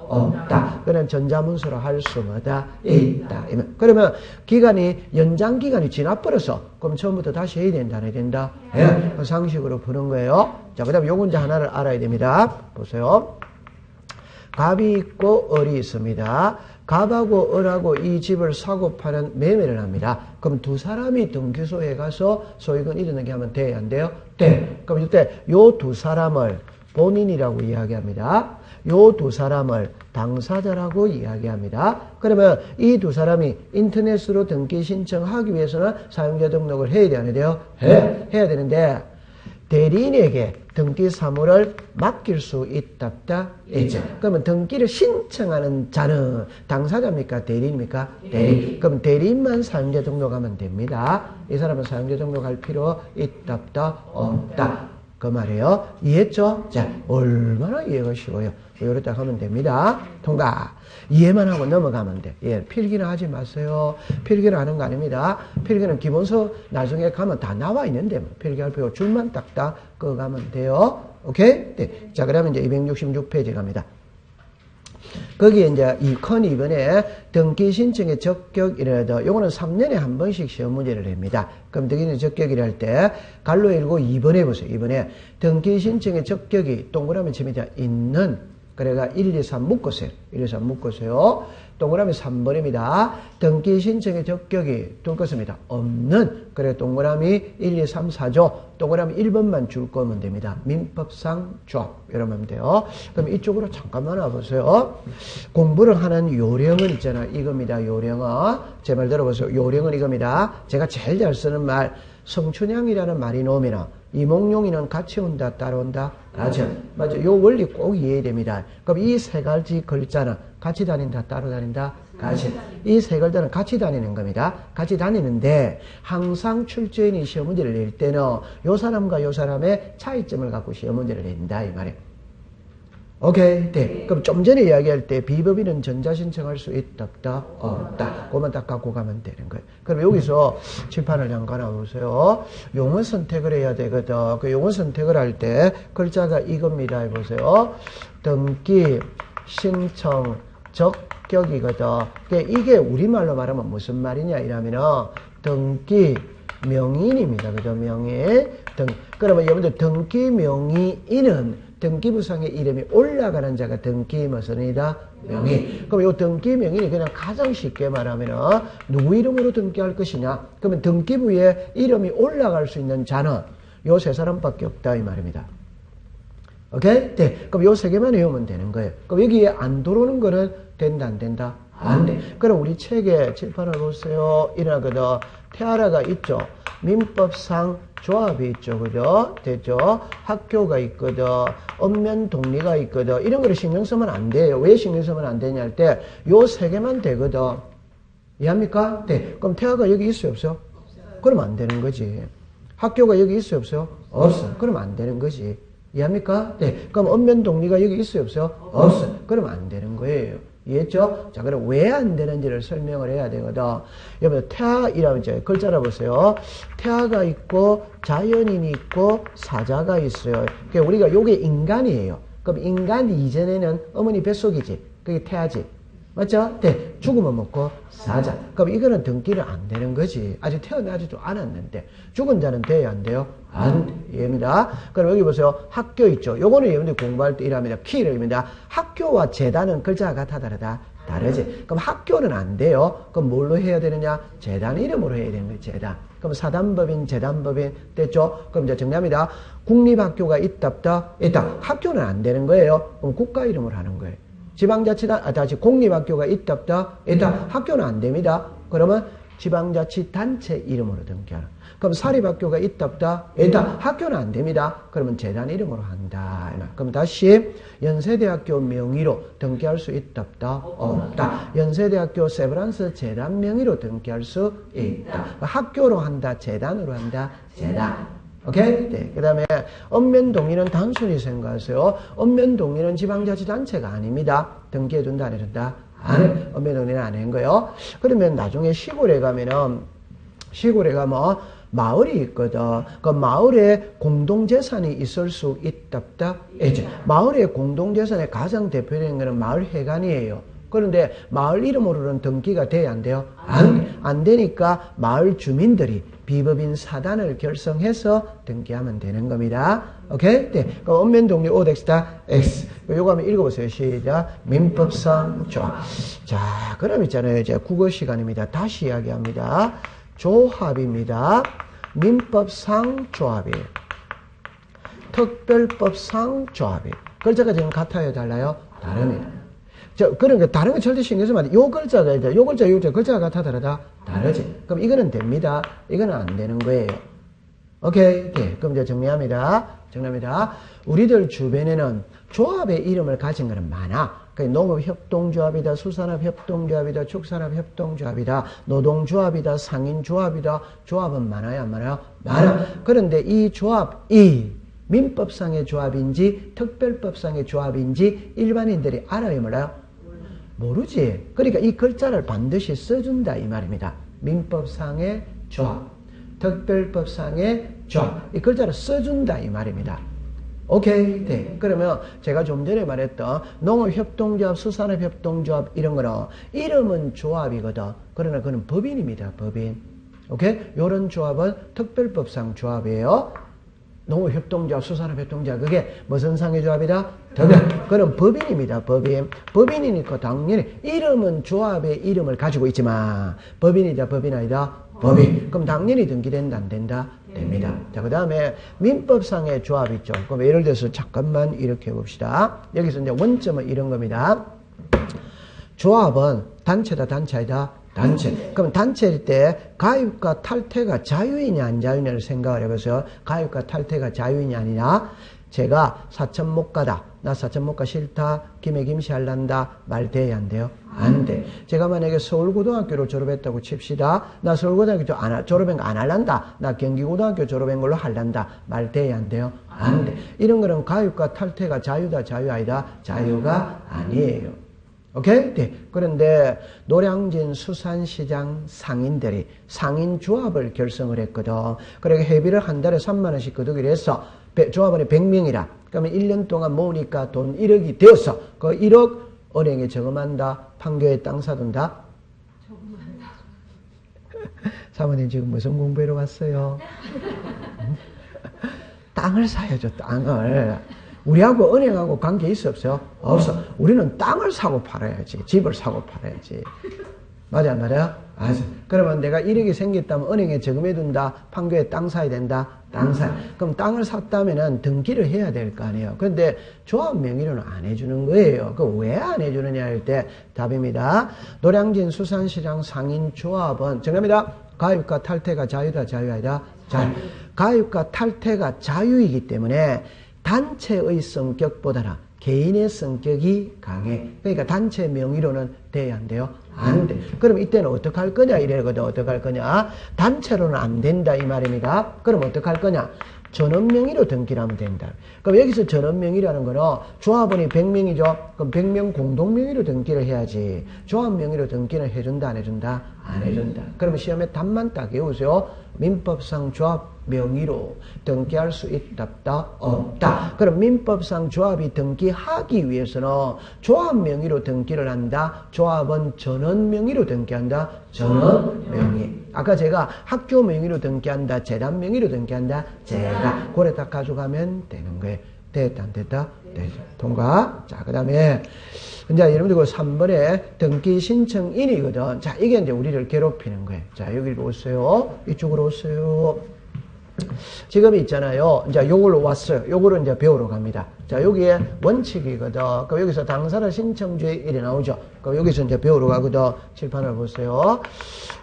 없다. 그냥 전자문서로 할 수마다 있다. 그러면 기간이, 연장 기간이 지나버려서 그럼 처음부터 다시 해야 된다, 안 해야 된다? 예. 그 상식으로 푸는 거예요. 자, 그 다음에 요건 이제 하나를 알아야 됩니다. 보세요. 갑이 있고 을이 있습니다. 갑하고 을하고 이 집을 사고 파는 매매를 합니다. 그럼 두 사람이 등기소에 가서 소유권 이전하게 하면 돼요? 안 돼요? 돼. 그럼 이때 요 두 사람을 본인이라고 이야기합니다. 요 두 사람을 당사자라고 이야기합니다. 그러면 이 두 사람이 인터넷으로 등기 신청하기 위해서는 사용자 등록을 해야 돼요? 안 해야 돼요? 해야 되는데 대리인에게 등기 사무를 맡길 수 있다, 있죠. 그러면 등기를 신청하는 자는 당사자입니까? 대리인입니까? 대리인. 그럼 대리인만 사용자 등록하면 됩니다. 이 사람은 사용자 등록할 필요 있다, 없다. 그 말이에요. 이해했죠? 자, 얼마나 이해가 쉬워요. 이렇게 하면 됩니다. 통과. 이해만 하고 넘어가면 돼. 예, 필기는 하지 마세요. 필기를 하는 거 아닙니다. 필기는 기본서 나중에 가면 다 나와 있는데, 뭐. 필기할 필요 줄만 딱딱 그어가면 돼요. 오케이? 네. 자, 그러면 이제 266페이지 갑니다. 거기에 이제 이 큰 2번에 등기 신청의 적격이라도 요거는 3년에 한 번씩 시험 문제를 냅니다. 그럼 등기 적격이라 할 때 갈로 읽고 2번에 보세요. 2번에 등기 신청의 적격이 동그라미 치면 있는, 그래가 1, 2, 3 묶으세요. 1, 2, 3 묶으세요. 동그라미 3번입니다. 등기 신청의 적격이 둘 것입니다. 없는, 그래 동그라미 1, 2, 3, 4조 동그라미 1번만 줄 거면 됩니다. 민법상 조합 이러면 돼요. 그럼 이쪽으로 잠깐만 와보세요. 공부를 하는 요령은 있잖아. 이겁니다. 요령은 제 말 들어보세요. 요령은 이겁니다. 제가 제일 잘 쓰는 말, 성춘향이라는 말이 나오면 이몽룡이는 같이 온다, 따라온다? 같이. 맞죠? 요 원리 꼭 이해해야 됩니다. 그럼 이 세 가지 글자는 같이 다닌다, 따로 다닌다? 같이. 이 세 글자는 같이 다니는 겁니다. 같이 다니는데 항상 출제인이 시험 문제를 낼 때는 요 사람과 요 사람의 차이점을 갖고 시험 문제를 낸다, 이 말이에요. 오케이? 네. 그럼 좀 전에 이야기할 때 비법인은 전자신청할 수 있다, 없다. 그것만 딱 갖고 가면 되는 거예요. 그럼 여기서 칠판을 잠깐 보세요. 용어 선택을 해야 되거든. 그 용어 선택을 할 때 글자가 이겁니다. 해보세요. 등기, 신청, 적격이거든. 이게 우리말로 말하면 무슨 말이냐 이러면은 등기, 명인입니다. 그죠? 명인. 그러면 여러분들 등기 명의인은 등기부상의 이름이 올라가는 자가 등기무선이다, 명의. 그럼 이 등기 명의는 그냥 가장 쉽게 말하면 누구 이름으로 등기할 것이냐? 그러면 등기부에 이름이 올라갈 수 있는 자는 요 세 사람밖에 없다, 이 말입니다. 오케이? 네. 그럼 요 세 개만 외우면 되는 거예요. 그럼 여기에 안 들어오는 거는 된다, 안 된다? 안 돼. 그럼 우리 책에 칠판을 보세요. 이라거든. 태아라가 있죠. 민법상 조합이 있죠. 그죠? 됐죠? 학교가 있거든. 읍면 동리가 있거든. 이런 거를 신경 쓰면 안 돼요. 왜 신경 쓰면 안 되냐 할 때, 요 세 개만 되거든. 이해합니까? 네. 그럼 태아가 여기 있어요, 없어요? 그럼 안 되는 거지. 학교가 여기 있어요, 없어요? 없어. 그럼 안 되는 거지. 이해합니까? 네. 그럼 읍면 동리가 여기 있어요, 없어요? 없어. 그럼 안 되는 거예요. 이해했죠? 자, 그럼 왜 안 되는지를 설명을 해야 되거든. 여러분, 태아이라면 이제 글자를 보세요. 태아가 있고, 자연인이 있고, 사자가 있어요. 그러니까 우리가 요게 인간이에요. 그럼 인간 이전에는 어머니 뱃속이지. 그게 태아지. 맞죠? 네. 죽으면 먹고 사자. 그럼 이거는 등기를 안 되는 거지. 아직 태어나지도 않았는데. 죽은 자는 돼요, 안 돼요? 안 돼. 이해입니다. 그럼 여기 보세요. 학교 있죠. 요거는 여러분들 공부할 때 이랍니다. 키를입니다. 학교와 재단은 글자가 같아 다르다? 다르지. 그럼 학교는 안 돼요. 그럼 뭘로 해야 되느냐? 재단 이름으로 해야 되는 거예요, 재단. 그럼 사단법인, 재단법인, 됐죠? 그럼 이제 정리합니다. 국립학교가 있다. 학교는 안 되는 거예요. 그럼 국가 이름으로 하는 거예요. 지방자치단, 다시 공립학교가 있다. 학교는 안 됩니다. 그러면 지방자치단체 이름으로 등기하라. 그럼 사립학교가 있다 없다? 있다. 학교는 안 됩니다. 그러면 재단 이름으로 한다. 그럼 다시 연세대학교 명의로 등기할 수 있다 없다? 없다. 연세대학교 세브란스 재단 명의로 등기할 수 있다. 학교로 한다? 재단으로 한다? 재단. 오케이? 네. 그 다음에 읍면동의는 단순히 생각하세요. 읍면동의는 지방자치단체가 아닙니다. 등기해준다 안 해준다? 안 해. 읍면동의는 안 한 거예요. 그러면 나중에 시골에 가면은 마을이 있거든. 그 마을에 공동재산이 있을 수 있다 없다? 있지. 마을의 공동재산의 가장 대표적인 거는 마을회관이에요. 그런데 마을 이름으로는 등기가 돼야 안 돼요? 안 되니까 마을 주민들이 비법인 사단을 결성해서 등기하면 되는 겁니다. 오케이? 네. 그럼 읍면동의 오덱스다 X. 요거 한번 읽어보세요. 시작. 민법상 조합. 자, 그럼 있잖아요. 이제 국어 시간입니다. 다시 이야기합니다. 조합입니다. 민법상 조합이에요. 특별법상 조합이에요. 글자가 지금 같아요? 달라요? 다릅니다. 그러니까 다른 거 절대 신경 쓰면 안 돼. 요 글자가 있다. 요 글자가 같아 다르다? 다르지. 그럼 이거는 됩니다. 이거는 안 되는 거예요. 오케이? 네. 그럼 이제 정리합니다. 우리들 주변에는 조합의 이름을 가진 거는 많아. 농업협동조합이다, 수산업협동조합이다, 축산업협동조합이다, 노동조합이다, 상인조합이다. 조합은 많아요, 안 많아요? 많아. 그런데 이 조합이 민법상의 조합인지 특별법상의 조합인지 일반인들이 알아요, 몰라요? 모르지. 그러니까 이 글자를 반드시 써준다 이 말입니다. 민법상의 조합, 특별법상의 조합. 이 글자를 써준다 이 말입니다. 오케이? 네. 그러면 제가 좀 전에 말했던 농업협동조합, 수산업협동조합 이런 거는 이름은 조합이거든. 그러나 그건 법인입니다. 법인. 오케이? 요런 조합은 특별법상 조합이에요. 농업협동조합, 수산업협동조합 그게 무슨 상의 조합이다? 그럼 법인입니다. 법인. 법인이니까 당연히 이름은 조합의 이름을 가지고 있지만 법인이다 법인 아니다? 법인. 그럼 당연히 등기된다 안 된다? 됩니다. 자, 그 다음에 민법상의 조합이 있죠. 그럼 예를 들어서 잠깐만 이렇게 해봅시다. 여기서 이제 원점은 이런 겁니다. 조합은 단체다 단체 아니다? 단체. 그럼 단체일 때 가입과 탈퇴가 자유이냐 안 자유이냐를 생각을 해보세요. 가입과 탈퇴가 자유이냐 아니냐. 제가 사천 못 가다. 나 사천 못 가 싫다. 김에 김씨 할란다. 말 돼야 안 돼요? 안 돼. 제가 만약에 서울고등학교를 졸업했다고 칩시다. 나 서울고등학교 졸업한 거 안 할란다. 나 경기고등학교 졸업한 걸로 할란다. 말 돼야 안 돼요? 안 돼. 이런 거는 가입과 탈퇴가 자유다 자유 아니다? 자유가 아니에요. 오케이? 네. 그런데 노량진 수산시장 상인들이 상인조합을 결성을 했거든. 그러니까 회비를 한 달에 3만 원씩 거두기로 해서 조합원이 100명이라. 그러면 1년 동안 모으니까 돈 1억이 되었어. 그 1억 은행에 저금한다. 판교에 땅 사둔다. 저금한다. 사모님 지금 무슨 공부하러 왔어요? 땅을 사야죠. 땅을. 우리하고 은행하고 관계 있어 없어요? 없어. 우리는 땅을 사고 팔아야지. 집을 사고 팔아야지. 맞아 안 맞아요? 맞아. 그러면 내가 1억이 생겼다면 은행에 저금해둔다. 판교에 땅 사야 된다. 땅 사. 그럼 땅을 샀다면은 등기를 해야 될 거 아니에요. 근데 조합 명의로는 안 해주는 거예요. 그 왜 안 해주느냐 할 때 답입니다. 노량진 수산시장 상인조합은 정답입니다. 가입과 탈퇴가 자유다 자유 아니다? 자유. 가입과 탈퇴가 자유이기 때문에 단체의 성격보다는 개인의 성격이 강해. 그러니까 단체 명의로는 돼야 안 돼요? 안 돼. 그럼 이때는 어떻게 할 거냐? 이래거든. 어떻게 할 거냐? 단체로는 안 된다 이 말입니다. 그럼 어떻게 할 거냐? 전원 명의로 등기를 하면 된다. 그럼 여기서 전원 명의라는 거는 조합원이 100명이죠. 그럼 100명 공동 명의로 등기를 해야지. 조합 명의로 등기를 해준다 안 해준다? 안 해준다. 그러면 시험에 답만 딱 외우세요. 민법상 조합 명의로 등기할 수 있다 없다. 그럼 민법상 조합이 등기하기 위해서는 조합 명의로 등기를 한다. 조합은 전원 명의로 등기한다. 전원 명의. 아까 제가 학교 명의로 등기한다. 재단 명의로 등기한다. 재단. 그래 딱 가져가면 되는 거예요. 됐다 안 됐다? 되죠. 통과. 자, 그 다음에 이제 여러분들 그 3번에 등기 신청인이거든. 자, 이게 이제 우리를 괴롭히는 거예요. 자, 여기로 오세요. 이쪽으로 오세요. 지금 있잖아요. 이제 요걸로 왔어요. 요거를 이제 배우러 갑니다. 자, 여기에 원칙이거든. 그럼 여기서 당사자 신청주의 일이 나오죠. 그럼 여기서 이제 배우러 가거든. 칠판을 보세요.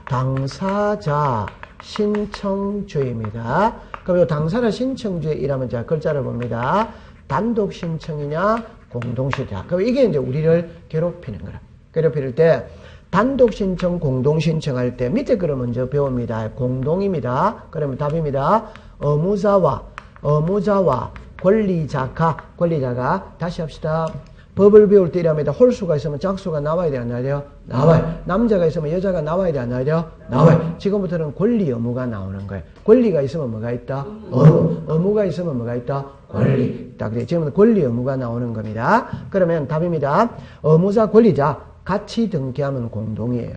당사자 신청주의입니다. 그럼 요 당사자 신청주의 일하면 자, 글자를 봅니다. 단독 신청이냐, 공동 신청. 그럼 이게 이제 우리를 괴롭히는 거라. 괴롭힐 때 단독 신청, 공동 신청할 때 밑에 거를 먼저 배웁니다. 공동입니다. 그러면 답입니다. 의무자와 권리자가 다시 합시다. 법을 배울 때 이랍니다. 홀수가 있으면 짝수가 나와야 돼요? 안 나와야 돼요? 나와요. 남자가 있으면 여자가 나와야 돼요? 안 나와야 돼요? 나와요. 지금부터는 권리 의무가 나오는 거예요. 권리가 있으면 뭐가 있다? 의무가 있으면 뭐가 있다? 권리. 딱 그래. 지금은 권리 의무가 나오는 겁니다. 그러면 답입니다. 의무자, 권리자 같이 등기하면 공동이에요.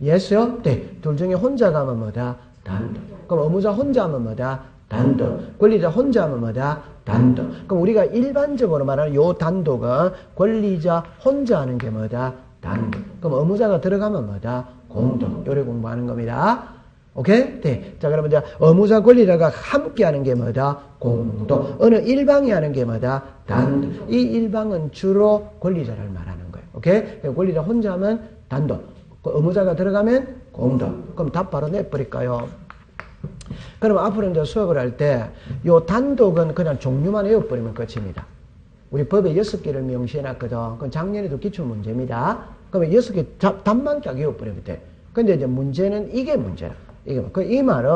예스요? 네. 둘 중에 혼자 가면 뭐다? 단독. 그럼 의무자 혼자 하면 뭐다? 단독. 권리자 혼자 하면 뭐다? 단독. 그럼 우리가 일반적으로 말하는 요 단독은 권리자 혼자 하는 게 뭐다? 단독. 그럼 의무자가 들어가면 뭐다? 공동. 요래 공부하는 겁니다. 오케이? 네. 자, 그러면 이제 의무자 권리자가 함께 하는 게 뭐다? 공동. 어느 일방이 하는 게 뭐다? 단독. 이 일방은 주로 권리자를 말하는 거예요. 오케이? 권리자 혼자 하면 단독. 의무자가 들어가면 공동. 그럼 답 바로 내버릴까요? 그럼 앞으로 이제 수업을 할 때 요 단독은 그냥 종류만 외워버리면 끝입니다. 우리 법에 6개를 명시해놨거든. 그건 작년에도 기출문제입니다. 그러면 6개 답만 딱 외워버리면 돼. 근데 이제 문제는 이게 문제라. 이 말은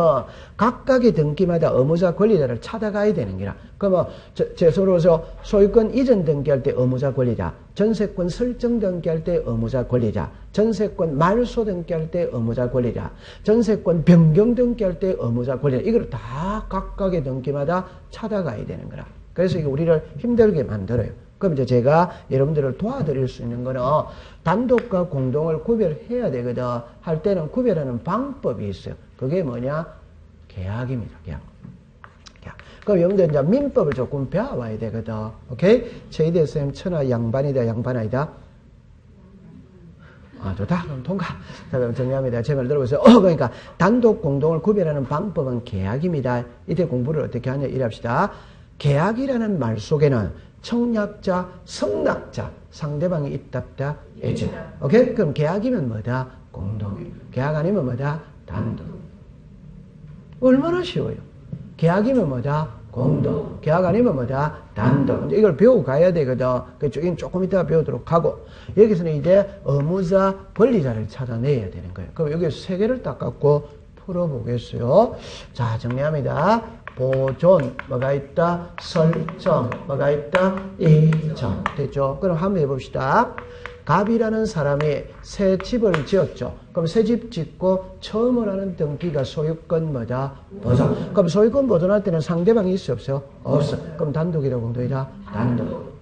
각각의 등기마다 의무자 권리자를 찾아가야 되는 거라. 그러면 제소로서 소유권 이전 등기할 때 의무자 권리자, 전세권 설정 등기할 때 의무자 권리자, 전세권 말소 등기할 때 의무자 권리자, 전세권 변경 등기할 때 의무자 권리자. 이걸 다 각각의 등기마다 찾아가야 되는 거라. 그래서 이게 우리를 힘들게 만들어요. 그럼 이제 제가 여러분들을 도와드릴 수 있는 거는 단독과 공동을 구별해야 되거든. 할 때는 구별하는 방법이 있어요. 그게 뭐냐? 계약입니다. 계약. 그럼 여러분들 이제 민법을 조금 배워와야 되거든. 오케이? 최희대 선생님 천하 양반이다, 양반 아니다? 아, 좋다. 그럼 통과. 자, 그럼 정리합니다. 제 말 들어보세요. 그러니까 단독, 공동을 구별하는 방법은 계약입니다. 이때 공부를 어떻게 하냐? 이랍시다. 계약이라는 말 속에는 청약자, 성납자, 상대방이 있답다, 예제. 오케이? 그럼 계약이면 뭐다? 공동. 계약 아니면 뭐다? 단독. 얼마나 쉬워요. 계약이면 뭐다? 공동. 계약 아니면 뭐다? 단독. 이제 이걸 배우고 가야 되거든. 그쪽엔 조금 이따가 배우도록 하고. 여기서는 이제 의무자, 권리자를 찾아내야 되는 거예요. 그럼 여기서 세 개를 딱 갖고 풀어보겠어요. 자, 정리합니다. 보존, 뭐가 있다? 설정, 뭐가 있다? 이전. 됐죠? 그럼 한번 해봅시다. 갑이라는 사람이 새 집을 지었죠. 그럼 새 집 짓고 처음으로 하는 등기가 소유권 뭐다? 보존. 그럼 소유권 보존할 때는 상대방이 있어 없어요? 없어. 그럼 단독이다, 공동이다? 단독.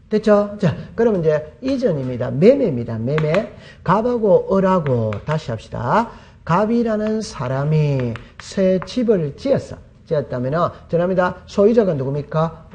됐죠? 자, 그러면 이제 이전입니다. 매매입니다. 매매. 갑하고 을하고 다시 합시다. 갑이라는 사람이 새 집을 지었다면은, 전합니다. 소유자가 누굽니까?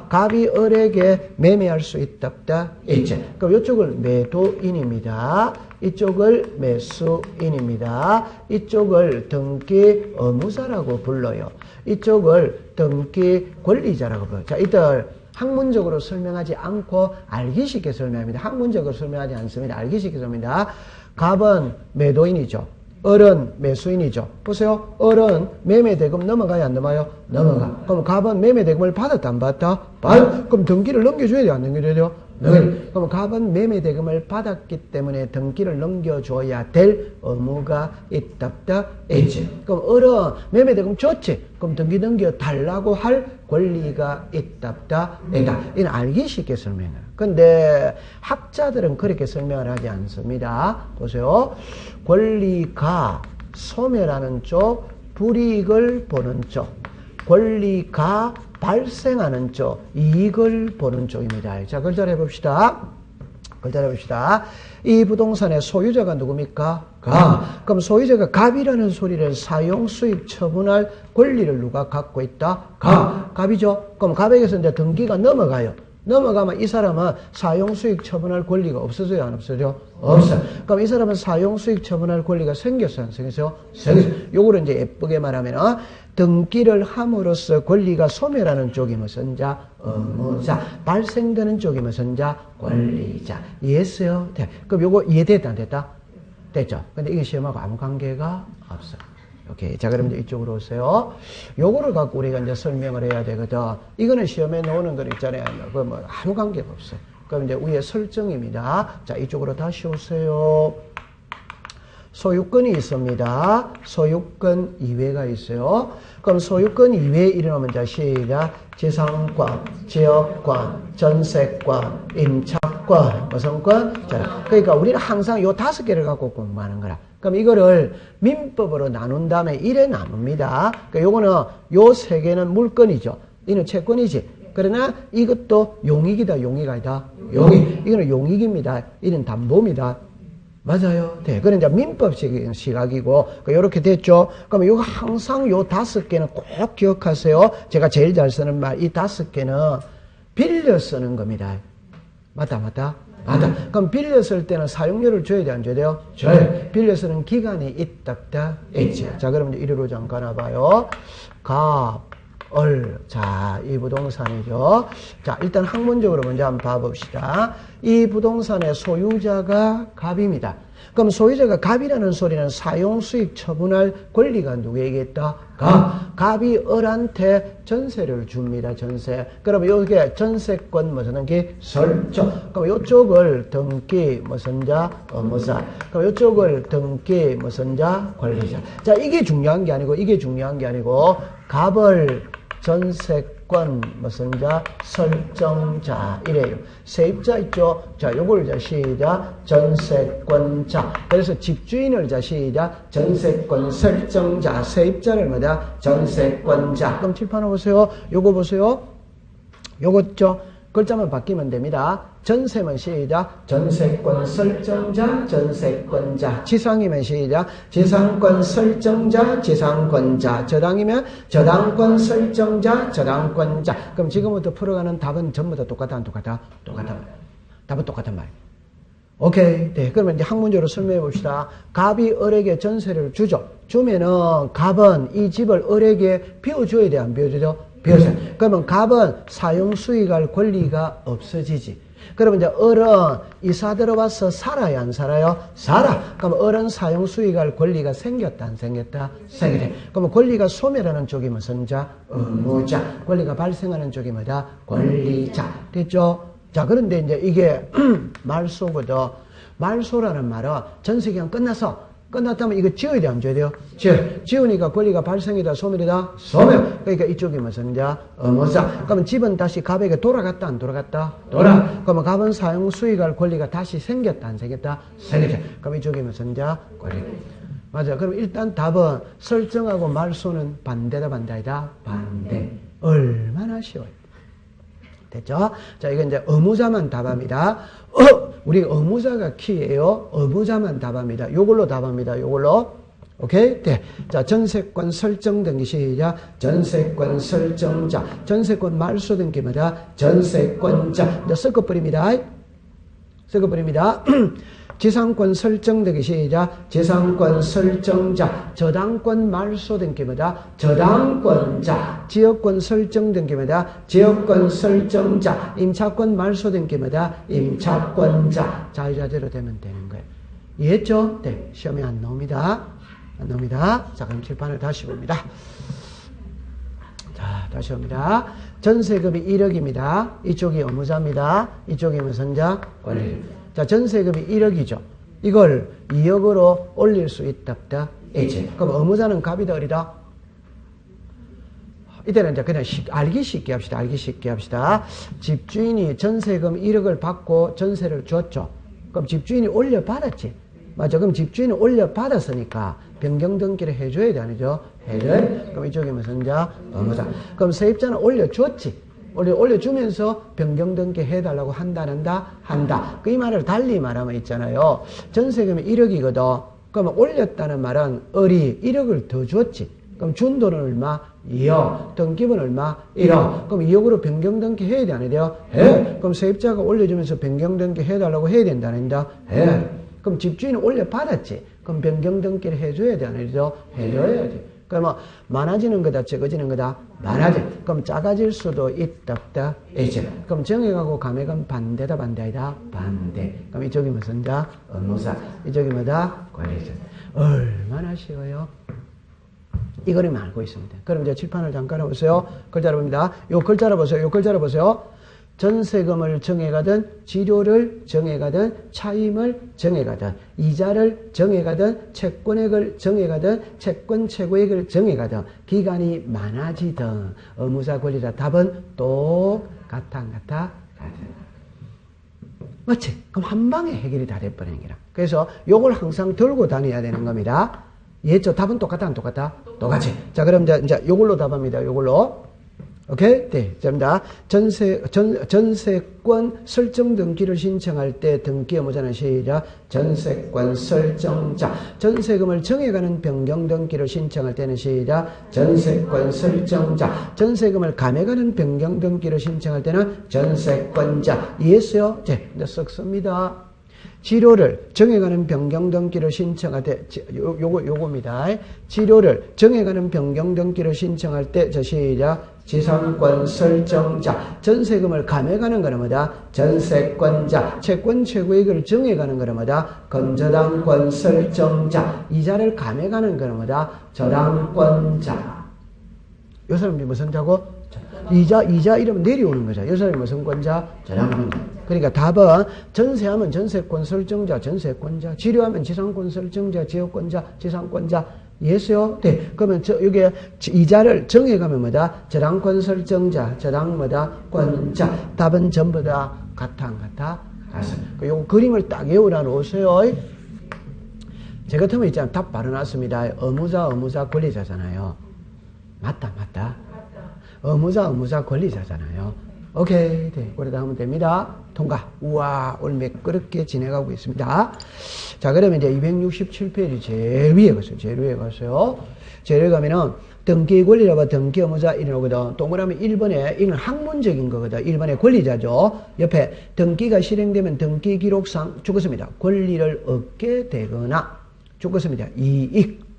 갑이 을에게 매매할 수 있답다. 있지. 그럼 이쪽을 매도인입니다. 이쪽을 매수인입니다. 이쪽을 등기 의무자라고 불러요. 이쪽을 등기 권리자라고 불러요. 자, 이들 학문적으로 설명하지 않고 알기 쉽게 설명합니다. 학문적으로 설명하지 않습니다. 알기 쉽게 설명합니다. 갑은 매도인이죠. 을은 매수인이죠. 보세요. 을은 매매대금 넘어가야 안 넘어가요? 넘어가. 그럼 갑은 매매대금을 받았다 안 받았다? 받았다. 그럼 등기를 넘겨줘야 돼요? 안 넘겨줘야 돼요? 그럼 갑은 매매대금을 받았기 때문에 등기를 넘겨줘야 될 의무가 있답다. 있지. 그럼 을은 매매대금 줬지. 그럼 등기 넘겨달라고 할 권리가 있답다. 있다. 이는 알기 쉽게 설명해요. 근데 학자들은 그렇게 설명을 하지 않습니다. 보세요. 권리가 소멸하는 쪽, 불이익을 보는 쪽, 권리가 발생하는 쪽, 이익을 보는 쪽입니다. 자, 글자를 해봅시다. 글자를 해봅시다. 이 부동산의 소유자가 누굽니까? 갑. 그럼 소유자가 갑이라는 소리를 사용, 수입, 처분할 권리를 누가 갖고 있다? 갑. 갑이죠? 그럼 갑에게서 이제 등기가 넘어가요. 넘어가면 이 사람은 사용수익 처분할 권리가 없어져요, 안 없어져? 없어. 그럼 이 사람은 사용수익 처분할 권리가 생겼어, 안 생겼어? 생겼어. 요거를 이제 예쁘게 말하면, 등기를 함으로써 권리가 소멸하는 쪽이 무슨 자? 의무자. 발생되는 쪽이 무슨 자? 권리자. 이해했어요? 네. 그럼 요거 이해됐다, 안 됐다? 됐죠? 근데 이게 시험하고 아무 관계가 없어. 오케이. 자, 그럼 이제 이쪽으로 오세요. 요거를 갖고 우리가 이제 설명을 해야 되거든. 이거는 시험에 나오는 거 있잖아요. 그거 뭐 아무 관계가 없어요. 그럼 이제 위에 설정입니다. 자, 이쪽으로 다시 오세요. 소유권이 있습니다. 소유권 이외가 있어요. 그럼 소유권 이외에 일어나면 자, 시작. 지상권, 지역권, 전세권, 임차권, 무슨 권? 자, 그러니까 우리는 항상 요 5개를 갖고 공부하는 거라. 그럼 이거를 민법으로 나눈 다음에 1에 나눕니다. 그러니까 요거는 요 3개는 물건이죠. 이는 채권이지. 그러나 이것도 용익이다, 용익 아니다. 용익. 이거는 용익입니다. 이는 담보입니다. 맞아요. 네. 그런 이제 민법 시각이고, 요렇게 됐죠. 그러면 요거 항상 요 5개는 꼭 기억하세요. 제가 제일 잘 쓰는 말, 이 5개는 빌려 쓰는 겁니다. 맞다, 맞다? 맞다. 그럼 빌려 쓸 때는 사용료를 줘야 돼, 안 줘야 돼요? 줘요. 빌려 쓰는 기간이 있다, 있지. 자, 그럼 이제 이리로 잠깐 와봐요. 자, 이 부동산이죠. 자, 일단 학문적으로 먼저 한번 봐봅시다. 이 부동산의 소유자가 갑입니다. 그럼 소유자가 갑이라는 소리는 사용수익 처분할 권리가 누구에게 있다? 갑이 을한테 전세를 줍니다. 전세. 그러면 여기에 전세권 무슨 게 설정. 그럼 이쪽을 등기 무슨 자? 의무자. 그럼 이쪽을 등기 무슨 자? 권리자. 자, 이게 중요한 게 아니고 이게 중요한 게 아니고 갑을 전세권 무슨 자? 설정자 이래요. 세입자 있죠? 자, 요걸 자 시작. 전세권자. 그래서 집주인을 자 시작. 전세권 설정자. 세입자를 뭐다? 전세권자. 그럼 칠판 보세요. 요거 보세요. 요거죠? 글자만 바뀌면 됩니다. 전세면 시작. 전세권 설정자, 전세권자. 지상이면 시작. 지상권 설정자, 지상권자. 저당이면 저당권 설정자, 저당권자. 그럼 지금부터 풀어가는 답은 전부 다 똑같아, 안 똑같아? 똑같아. 답은 똑같은 말이에요. 오케이. 네. 그러면 이제 학문적으로 설명해 봅시다. 갑이 을에게 전세를 주죠. 주면은 갑은 이 집을 을에게 비워줘야 돼, 안 비워줘야 돼? 비워줘요. 그러면 갑은 사용 수익할 권리가 없어지지. 그러면 이제 을은 이사 들어와서 살아요, 안 살아요? 살아. 그럼 을은 사용 수익할 권리가 생겼다, 안 생겼다? 생겼다. 그러면 권리가 소멸하는 쪽이 무슨 자? 의무자. 권리가 발생하는 쪽이 뭐다? 권리자. 됐죠? 자, 그런데 이제 이게 말소거든. 말소라는 말은 전세기간 끝났다면 이거 지어야 돼, 안 지어야 돼요? 지으니까 권리가 발생이다, 소멸이다? 소멸. 그러니까 이쪽이 무슨 자? 의무자. 그러면 집은 다시 갑에게 돌아갔다, 안 돌아갔다? 그러면 갑은 사용 수익할 권리가 다시 생겼다, 안 생겼다? 생겼다. 그럼 이쪽이 무슨 자? 권리. 맞아. 그럼 일단 답은 설정하고 말소는 반대다, 반대이다? 반대. 얼마나 쉬워요. 됐죠? 자, 이건 이제 의무자만 답합니다. 우리 의무자가 키예요. 의무자만 답합니다. 요걸로 답합니다. 요걸로. 오케이? 네. 자, 전세권 설정 등기 시작. 전세권 설정자. 전세권 말소 등기마다 전세권자. 이제 섞어버립니다. 섞어버립니다. 지상권 설정 등기 시작. 지상권 설정자. 저당권 말소 등기마다 저당권자. 지역권 설정 등기마다 지역권 설정자. 임차권 말소 등기마다 임차권자. 자유자재로 되면 되는 거예요. 이해했죠? 네. 시험에 안 나옵니다. 안 나옵니다. 자, 그럼 칠판을 다시 봅니다. 자, 다시 봅니다. 전세금이 1억입니다. 이쪽이 의무자입니다. 이쪽이 무슨 자? 권리. 자, 전세금이 1억이죠. 이걸 2억으로 올릴 수 있다, 없다? 있지. 그럼 의무자는 갑이다, 을이다? 이때는 이제 그냥 알기 쉽게 합시다. 알기 쉽게 합시다. 집주인이 전세금 1억을 받고 전세를 줬죠. 그럼 집주인이 올려받았지. 맞아. 그럼 집주인이 올려받았으니까 변경 등기를 해줘야 돼, 아니죠? 해줘야 돼. 그럼 이쪽이 무슨 자? 의무자. 그럼 세입자는 올려줬지. 올려주면서 변경 등기 해달라고 한다. 한다. 그 이 말을 달리 말하면 있잖아요. 전세금이 1억이거든. 그러면 올렸다는 말은 을이 1억을 더 줬지. 그럼 준도는 얼마? 2억. 등기분 얼마? 1억. 그럼 2억으로 변경등기 해야 돼, 안 해야 돼요? 해. 그럼 세입자가 올려주면서 변경등기 해달라고 해야 된다, 안 된다? 해. 그럼 집주인은 올려받았지. 그럼 변경등기를 해줘야 돼, 안 해야 돼요? 해줘야 돼. 그러면 많아지는 거다, 적어지는 거다? 많아져. 그럼 작아질 수도 있다, 없다? 있지. 그럼 정액하고 감액은 반대다, 반대 아니다? 반대. 그럼 이쪽이 무슨 자? 의무사. 이쪽이 뭐다? 관리자. 얼마나 쉬워요? 이 그림 알고 있습니다. 그럼 이제 칠판을 잠깐 해보세요. 글자로 봅니다. 요 글자로 보세요. 요 글자로 보세요. 전세금을 정해가든, 지료를 정해가든, 차임을 정해가든, 이자를 정해가든, 채권액을 정해가든, 채권 최고액을 정해가든, 기간이 많아지든, 의무사 권리자 답은 똑같아, 안 같아? 같아. 맞지? 그럼 한 방에 해결이 다 돼버리는 거라. 그래서 요걸 항상 들고 다녀야 되는 겁니다. 이해했죠? 답은 똑같아, 안 똑같아? 똑같이. 자, 그럼 이제 요걸로 답합니다. 요걸로. 오케이? 네. 자, 전세권 설정 등기를 신청할 때 등기 의무자는 시작. 전세권 설정자. 전세금을 정해가는 변경 등기를 신청할 때는 시작. 전세권 설정자. 전세금을 감해가는 변경 등기를 신청할 때는 전세권자. 이해했어요? 네. 이제 쓱 씁니다. 지료를 정해가는 변경 등기를 신청할 때, 요겁니다. 지료를 정해가는 변경 등기를 신청할 때, 시작. 지상권 설정자. 전세금을 감해가는 거는 뭐다? 전세권자. 채권 최고액을 정해가는 거는 뭐다? 건저당권 설정자. 이자를 감해가는 거는 뭐다? 저당권자. 요 사람이 무슨 자고? 이자 이러면 내려오는 거죠. 요 사람이 무슨 권자? 저당권자. 그러니까 답은 전세하면 전세권 설정자, 전세권자. 지료하면 지상권 설정자, 지역권자, 지상권자. 이해했어요? 네. 그러면 여기 이자를 정해가면 뭐다? 저당권 설정자, 저당 뭐다? 권자. 답은 전부 다 같아, 안 같아? 같아. 요 그림을 딱 외우라 놓으세요. 제 같으면 있잖아. 답 바로 놨습니다. 의무자, 권리자잖아요. 맞다. 의무자, 권리자잖아요. 오케이. 네. 그러다 하면 됩니다. 통과. 우와, 오늘 매끄럽게 진행하고 있습니다. 자, 그러면 이제 267페이지 제일 위에 가세요. 제일 위에 가면은 등기 권리자와 등기 의무자 이런 거거든. 동그라미 1번에, 이건 학문적인 거거든. 1번에 권리자죠. 옆에 등기가 실행되면 등기 기록상 죽었습니다. 권리를 얻게 되거나 죽었습니다. 이익.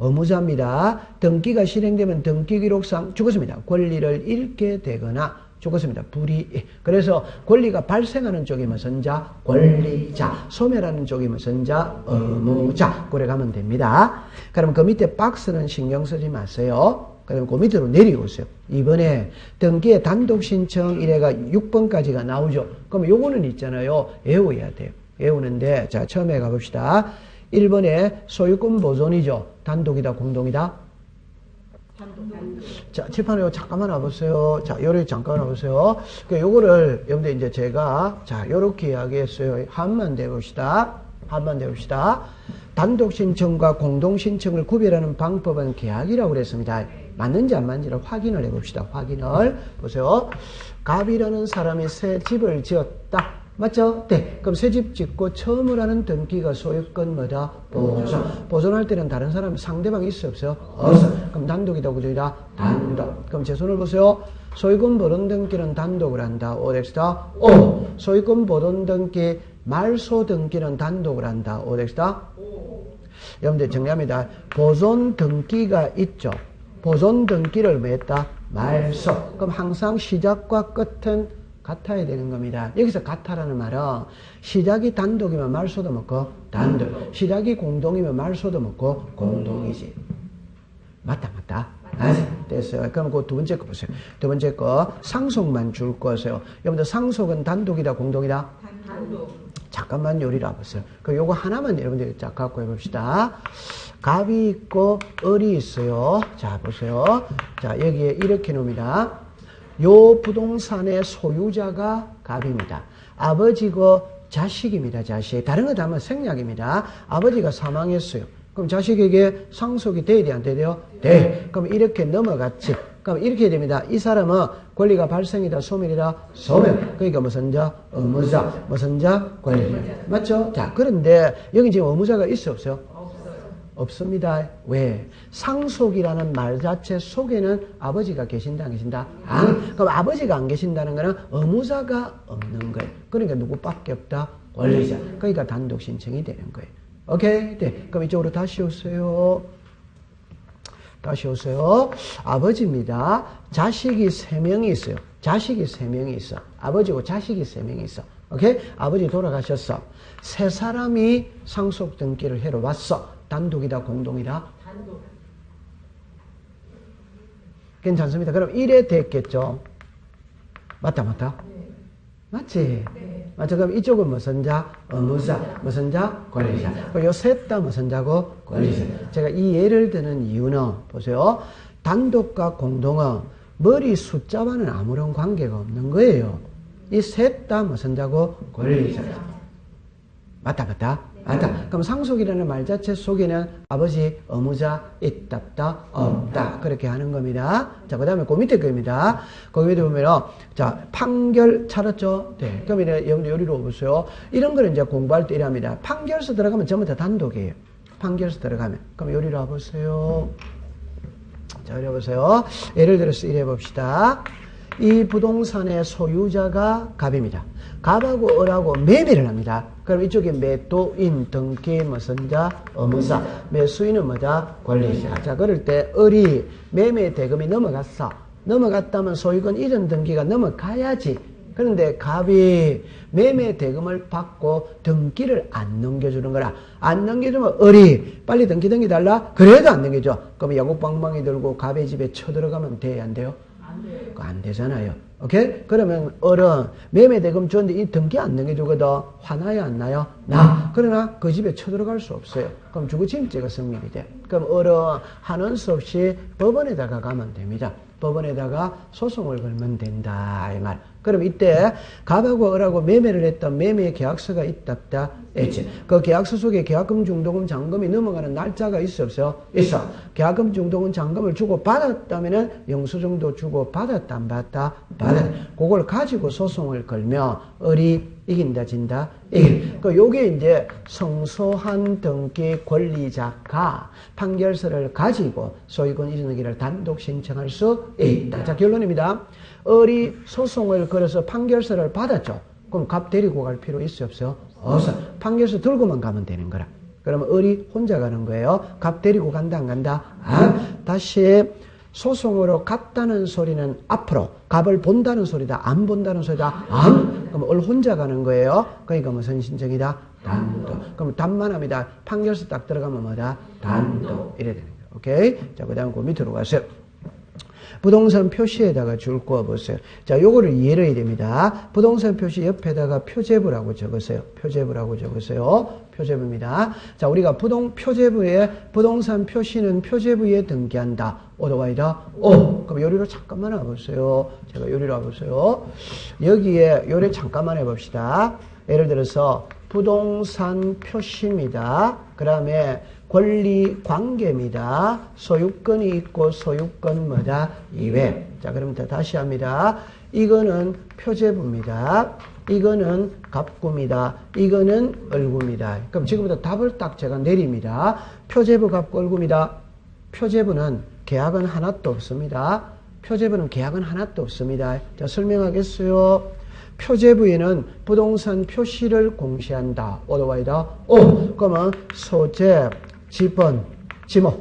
의무자입니다. 등기가 실행되면 등기 기록상 죽었습니다. 권리를 잃게 되거나 죽었습니다. 불이익. 그래서 권리가 발생하는 쪽이 무슨 자? 권리자. 소멸하는 쪽이 무슨 자? 의무자. 그래 가면 됩니다. 그럼 그 밑에 박스는 신경 쓰지 마세요. 그럼 그 밑으로 내려오세요. 이번에 등기의 단독 신청 이래가 6번까지가 나오죠. 그럼 요거는 있잖아요. 외워야 돼요. 외우는데, 자, 처음에 가봅시다. 1번에 소유권 보존이죠. 단독이다, 공동이다? 자, 칠판에 잠깐만 와보세요. 자, 요래 잠깐 와보세요. 요거를, 여러분들 이제 제가, 자, 요렇게 이야기했어요. 한번 대봅시다. 단독 신청과 공동 신청을 구별하는 방법은 계약이라고 그랬습니다. 맞는지 안 맞는지를 확인을 해봅시다. 확인을. 보세요. 갑이라는 사람이 새 집을 지었다. 맞죠? 네. 그럼 새 집 짓고 처음으로 하는 등기가 소유권 뭐다? 보존. 보존할 때는 다른 사람, 상대방이 있어, 없어요? 없어. 그럼 단독이다, 구조이다? 단독. 그럼 제 손을 보세요. 소유권 보존 등기는 단독을 한다. OX다? O. 소유권 보존 등기, 말소 등기는 단독을 한다. OX다? 여러분들 정리합니다. 보존 등기가 있죠. 보존 등기를 뭐 했다? 말소. 그럼 항상 시작과 끝은 같아야 되는 겁니다. 여기서 같아라는 말은 시작이 단독이면 말소도 먹고 단독, 시작이 공동이면 말소도 먹고 공동이지. 맞다. 됐어요. 그럼 그 두 번째 거 보세요. 두 번째 거 상속만 줄 거세요. 여러분들 상속은 단독이다, 공동이다? 단독. 잠깐만 요리를 보세요. 그 요거 하나만 여러분들이 쫙 갖고 해봅시다. 갑이 있고 을이 있어요. 자, 보세요. 자, 여기에 이렇게 놓습니다. 요 부동산의 소유자가 갑입니다. 아버지고 자식입니다. 자식. 다른 거 다 하면 생략입니다. 아버지가 사망했어요. 그럼 자식에게 상속이 돼야 돼, 안 돼요? 네. 그럼 이렇게 넘어갔지. 그럼 이렇게 됩니다. 이 사람은 권리가 발생이다, 소멸이다? 소멸. 그러니까 무슨 자? 의무자. 무슨 자? 권리. 맞죠? 자, 그런데 여기 지금 의무자가 있어, 없어요? 없습니다. 왜? 상속이라는 말 자체 속에는 아버지가 계신다 안 계신다? 그럼 아버지가 안 계신다는 거는 의무자가 없는 거예요. 그러니까 누구밖에 없다? 권리자. 그러니까 단독 신청이 되는 거예요. 오케이? 네. 그럼 이쪽으로 다시 오세요. 다시 오세요. 아버지입니다. 자식이 3명이 있어요. 자식이 3명이 있어. 아버지고 자식이 3명이 있어. 오케이? 아버지 돌아가셨어. 3사람이 상속 등기를 해러 왔어. 단독이다, 공동이다? 단독. 괜찮습니다. 그럼 1회 됐겠죠? 맞다, 맞다? 네. 맞지? 네. 맞죠? 그럼 이쪽은 무슨 자? 의무자. 무슨 자? 권리자. 요 셋 다 무슨 자고? 권리자. 제가 이 예를 드는 이유는, 보세요. 단독과 공동은 머리 숫자와는 아무런 관계가 없는 거예요. 이 셋 다 무슨 자고? 권리자. 맞다, 맞다? 맞다. 그럼 상속이라는 말 자체 속에는 아버지, 의무자, 있다, 없다. 그렇게 하는 겁니다. 자, 그 다음에 그 밑에 겁니다. 거기 밑에 보면은, 자, 판결 찾았죠? 네. 그럼 이제 여기로 보세요. 이런 거는 이제 공부할 때 이랍니다. 판결서 들어가면 전부 다 단독이에요. 판결서 들어가면. 그럼 여기로 와보세요. 자, 여기 보세요. 예를 들어서 이래 봅시다. 이 부동산의 소유자가 갑입니다. 갑하고 을하고 매매를 합니다. 그럼 이쪽에 매도인, 등기, 무슨 자, 의무사. 매수인은 뭐다? 권리자. 자, 그럴 때 을이 매매 대금이 넘어갔어. 넘어갔다면 소유권 이전 등기가 넘어가야지. 그런데 갑이 매매 대금을 받고 등기를 안 넘겨주는 거라. 안 넘겨주면 을이 빨리 등기 달라? 그래도 안 넘겨줘. 그럼 야구방망이 들고 갑의 집에 쳐들어가면 돼요? 안 돼요? 안 돼요. 안 되잖아요. 오케이? 그러면 을은 매매 대금 줬는데 이 등기 안 넘겨주거든. 화나요? 안 나요? 나. 그러나 그 집에 쳐들어갈 수 없어요. 그럼 주거침입죄가 성립이 돼. 그럼 을은 하는 수 없이 법원에다가 가면 됩니다. 법원에다가 소송을 걸면 된다 이 말. 그럼 이때 갑하고 을하고 매매를 했던 매매 계약서가 있다 했지. 그 계약서 속에 계약금, 중도금, 잔금이 넘어가는 날짜가 있어 없어요? 있어. 계약금, 중도금, 잔금을 주고 받았다면은 영수증도 주고 받았다 안 받았다? 받았다. 그걸 가지고 소송을 걸면 을이 이긴다 진다? 이긴다. 요게 이제 성소한 등기 권리자가 판결서를 가지고 소유권 이전하기를 단독 신청할 수 있다. 자, 결론입니다. 을이 소송을 걸어서 판결서를 받았죠. 그럼 갑 데리고 갈 필요 있어요 없어요? 없어. 판결서 들고만 가면 되는 거라. 그러면 을이 혼자 가는 거예요. 갑 데리고 간다 안 간다? 다시 소송으로 갔다는 소리는 앞으로, 갑을 본다는 소리다 안 본다는 소리다 안. 그럼 을 혼자 가는 거예요. 그러니까 무슨 신청이다? 단독. 그럼 단만합니다. 판결서 딱 들어가면 뭐다? 단독. 이래 되는 거예요. 오케이? 자, 그 다음 그 밑으로 가세요. 부동산 표시에다가 줄 거 보세요. 자, 요거를 이해를 해야 됩니다. 부동산 표시 옆에다가 표제부라고 적으세요. 표제부라고 적으세요. 표제부입니다. 자, 우리가 표제부에 부동산 표시는 표제부에 등기한다. 오더와이다. 그럼 요리로 잠깐만 와보세요. 제가 요리로 와보세요. 여기에 요리 잠깐만 해봅시다. 예를 들어서 부동산 표시입니다. 그 다음에 권리 관계입니다. 소유권이 있고 소유권 뭐다? 이외. 자, 그럼 다시 합니다. 이거는 표제부입니다. 이거는 갑구입니다. 이거는 을구입니다. 그럼 지금부터 답을 딱 제가 내립니다. 표제부 갑구 을구입니다. 표제부는 계약은 하나도 없습니다. 표제부는 계약은 하나도 없습니다. 자, 설명하겠어요. 표제부에는 부동산 표시를 공시한다. 오더와이다. 그러면 소재, 지번, 지목.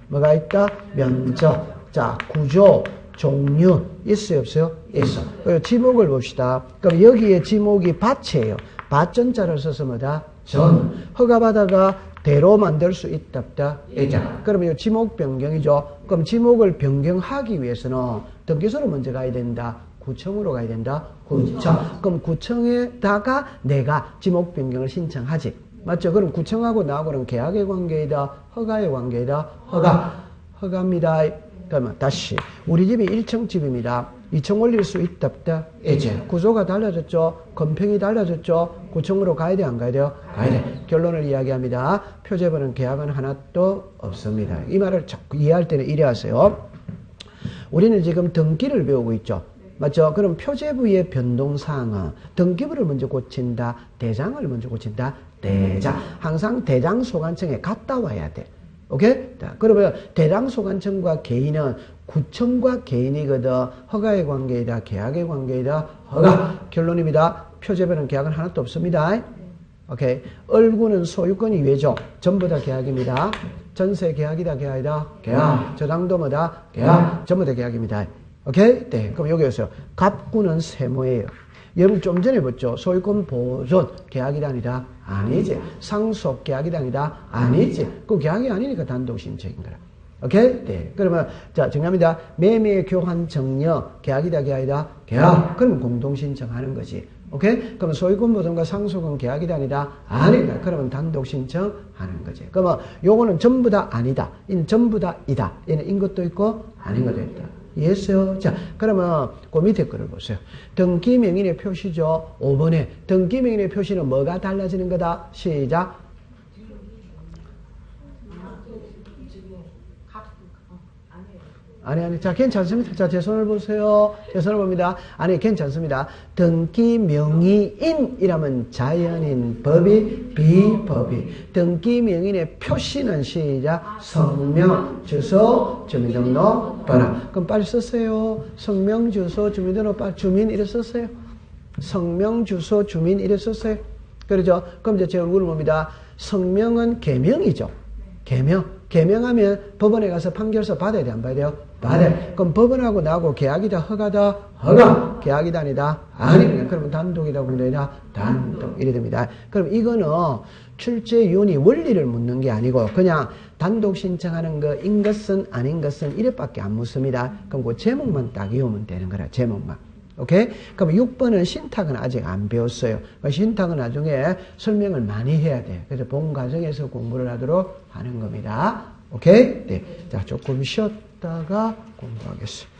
뭐가 있다? 면적. 자, 구조, 종류. 있어요, 없어요? 있어. 그리고 지목을 봅시다. 그럼 여기에 지목이 밭이에요. 밭전자를 써서 뭐다? 전. 허가받아가 대로 만들 수 있다, 없다? 있다. 그러면 이 지목 변경이죠. 그럼 지목을 변경하기 위해서는 등기소로 먼저 가야 된다. 구청으로 가야 된다. 구청. 그럼 구청에다가 내가 지목 변경을 신청하지. 맞죠? 그럼 구청하고 나하고는 계약의 관계이다. 허가의 관계이다. 허가입니다. 그러면 다시 우리 집이 1층 집입니다. 2층 올릴 수 있다, 없다? 이제 구조가 달라졌죠. 건평이 달라졌죠. 구청으로 가야 돼, 안 가야 돼요? 가야 돼. 결론을 이야기합니다. 표제부는 계약은 하나도 없습니다. 이 말을 자꾸 이해할 때는 이래 하세요. 우리는 지금 등기를 배우고 있죠. 맞죠? 그럼 표제부의 변동사항은 등기부를 먼저 고친다, 대장을 먼저 고친다, 대장. 항상 대장 소관청에 갔다 와야 돼. 오케이? 자, 그러면 대당소관청과 개인은 구청과 개인이거든. 허가의 관계이다, 계약의 관계이다, 허가. 결론입니다. 표제별은 계약은 하나도 없습니다. 오케이. 얼구는 소유권이 외죠. 전부 다 계약입니다. 전세 계약이다, 계약이다, 계약. 저당도 뭐다? 계약. 전부 다 계약입니다. 오케이? 네. 그럼 여기에서 갑구는 세무예요. 여러분 좀 전에 봤죠? 소유권 보존 계약이다 아니다? 아니지. 상속 계약이다 아니다? 아니지. 그 계약이 아니니까 단독 신청인 거라. 오케이? 네. 그러면 자 정답입니다. 매매 교환 정려 계약이다 계약이다? 계약. 그러면 공동 신청하는 거지. 오케이? 그러면 소유권 보존과 상속은 계약이다 아니다? 아니다. 그러면 단독 신청하는 거지. 그러면 요거는 전부 다 아니다. 이는 전부 다 이다. 얘는 인 것도 있고 아닌 것도 있다. 이해했어요? 자, 그러면 그 밑에 거를 보세요. 등기명인의 표시죠. 5번에 등기명인의 표시는 뭐가 달라지는 거다? 시작. 아니. 자, 괜찮습니다. 자, 제 손을 보세요. 제 손을 봅니다. 아니, 괜찮습니다. 등기명의인이라면 자연인, 법이, 비법이. 등기명인의 표시는 시작. 성명, 주소, 주민등록번호. 그럼 빨리 쓰세요. 성명, 주소, 주민등록번호, 주민 이래 쓰세요. 성명, 주소, 주민 이래 쓰세요. 그러죠? 그럼 이제 제 얼굴을 봅니다. 성명은 개명이죠. 개명하면 법원에 가서 판결서 받아야 돼, 안 받아야 돼요? 받아야 돼. 그럼 법원하고 나하고 계약이다, 허가다, 허가. 계약이다, 아니다? 아니. 그러면 단독이다, 공동이다? 단독. 이래 됩니다. 그럼 이거는 출제윤이 원리를 묻는 게 아니고 그냥 단독 신청하는 거인 것은 아닌 것은 이래밖에 안 묻습니다. 그럼 그 제목만 딱 외우면 되는 거라, 제목만. 오케이? 그럼 6번은 신탁은 아직 안 배웠어요. 신탁은 나중에 설명을 많이 해야 돼. 그래서 본 과정에서 공부를 하도록 하는 겁니다. 오케이? 네. 자, 조금 쉬었다가 공부하겠습니다.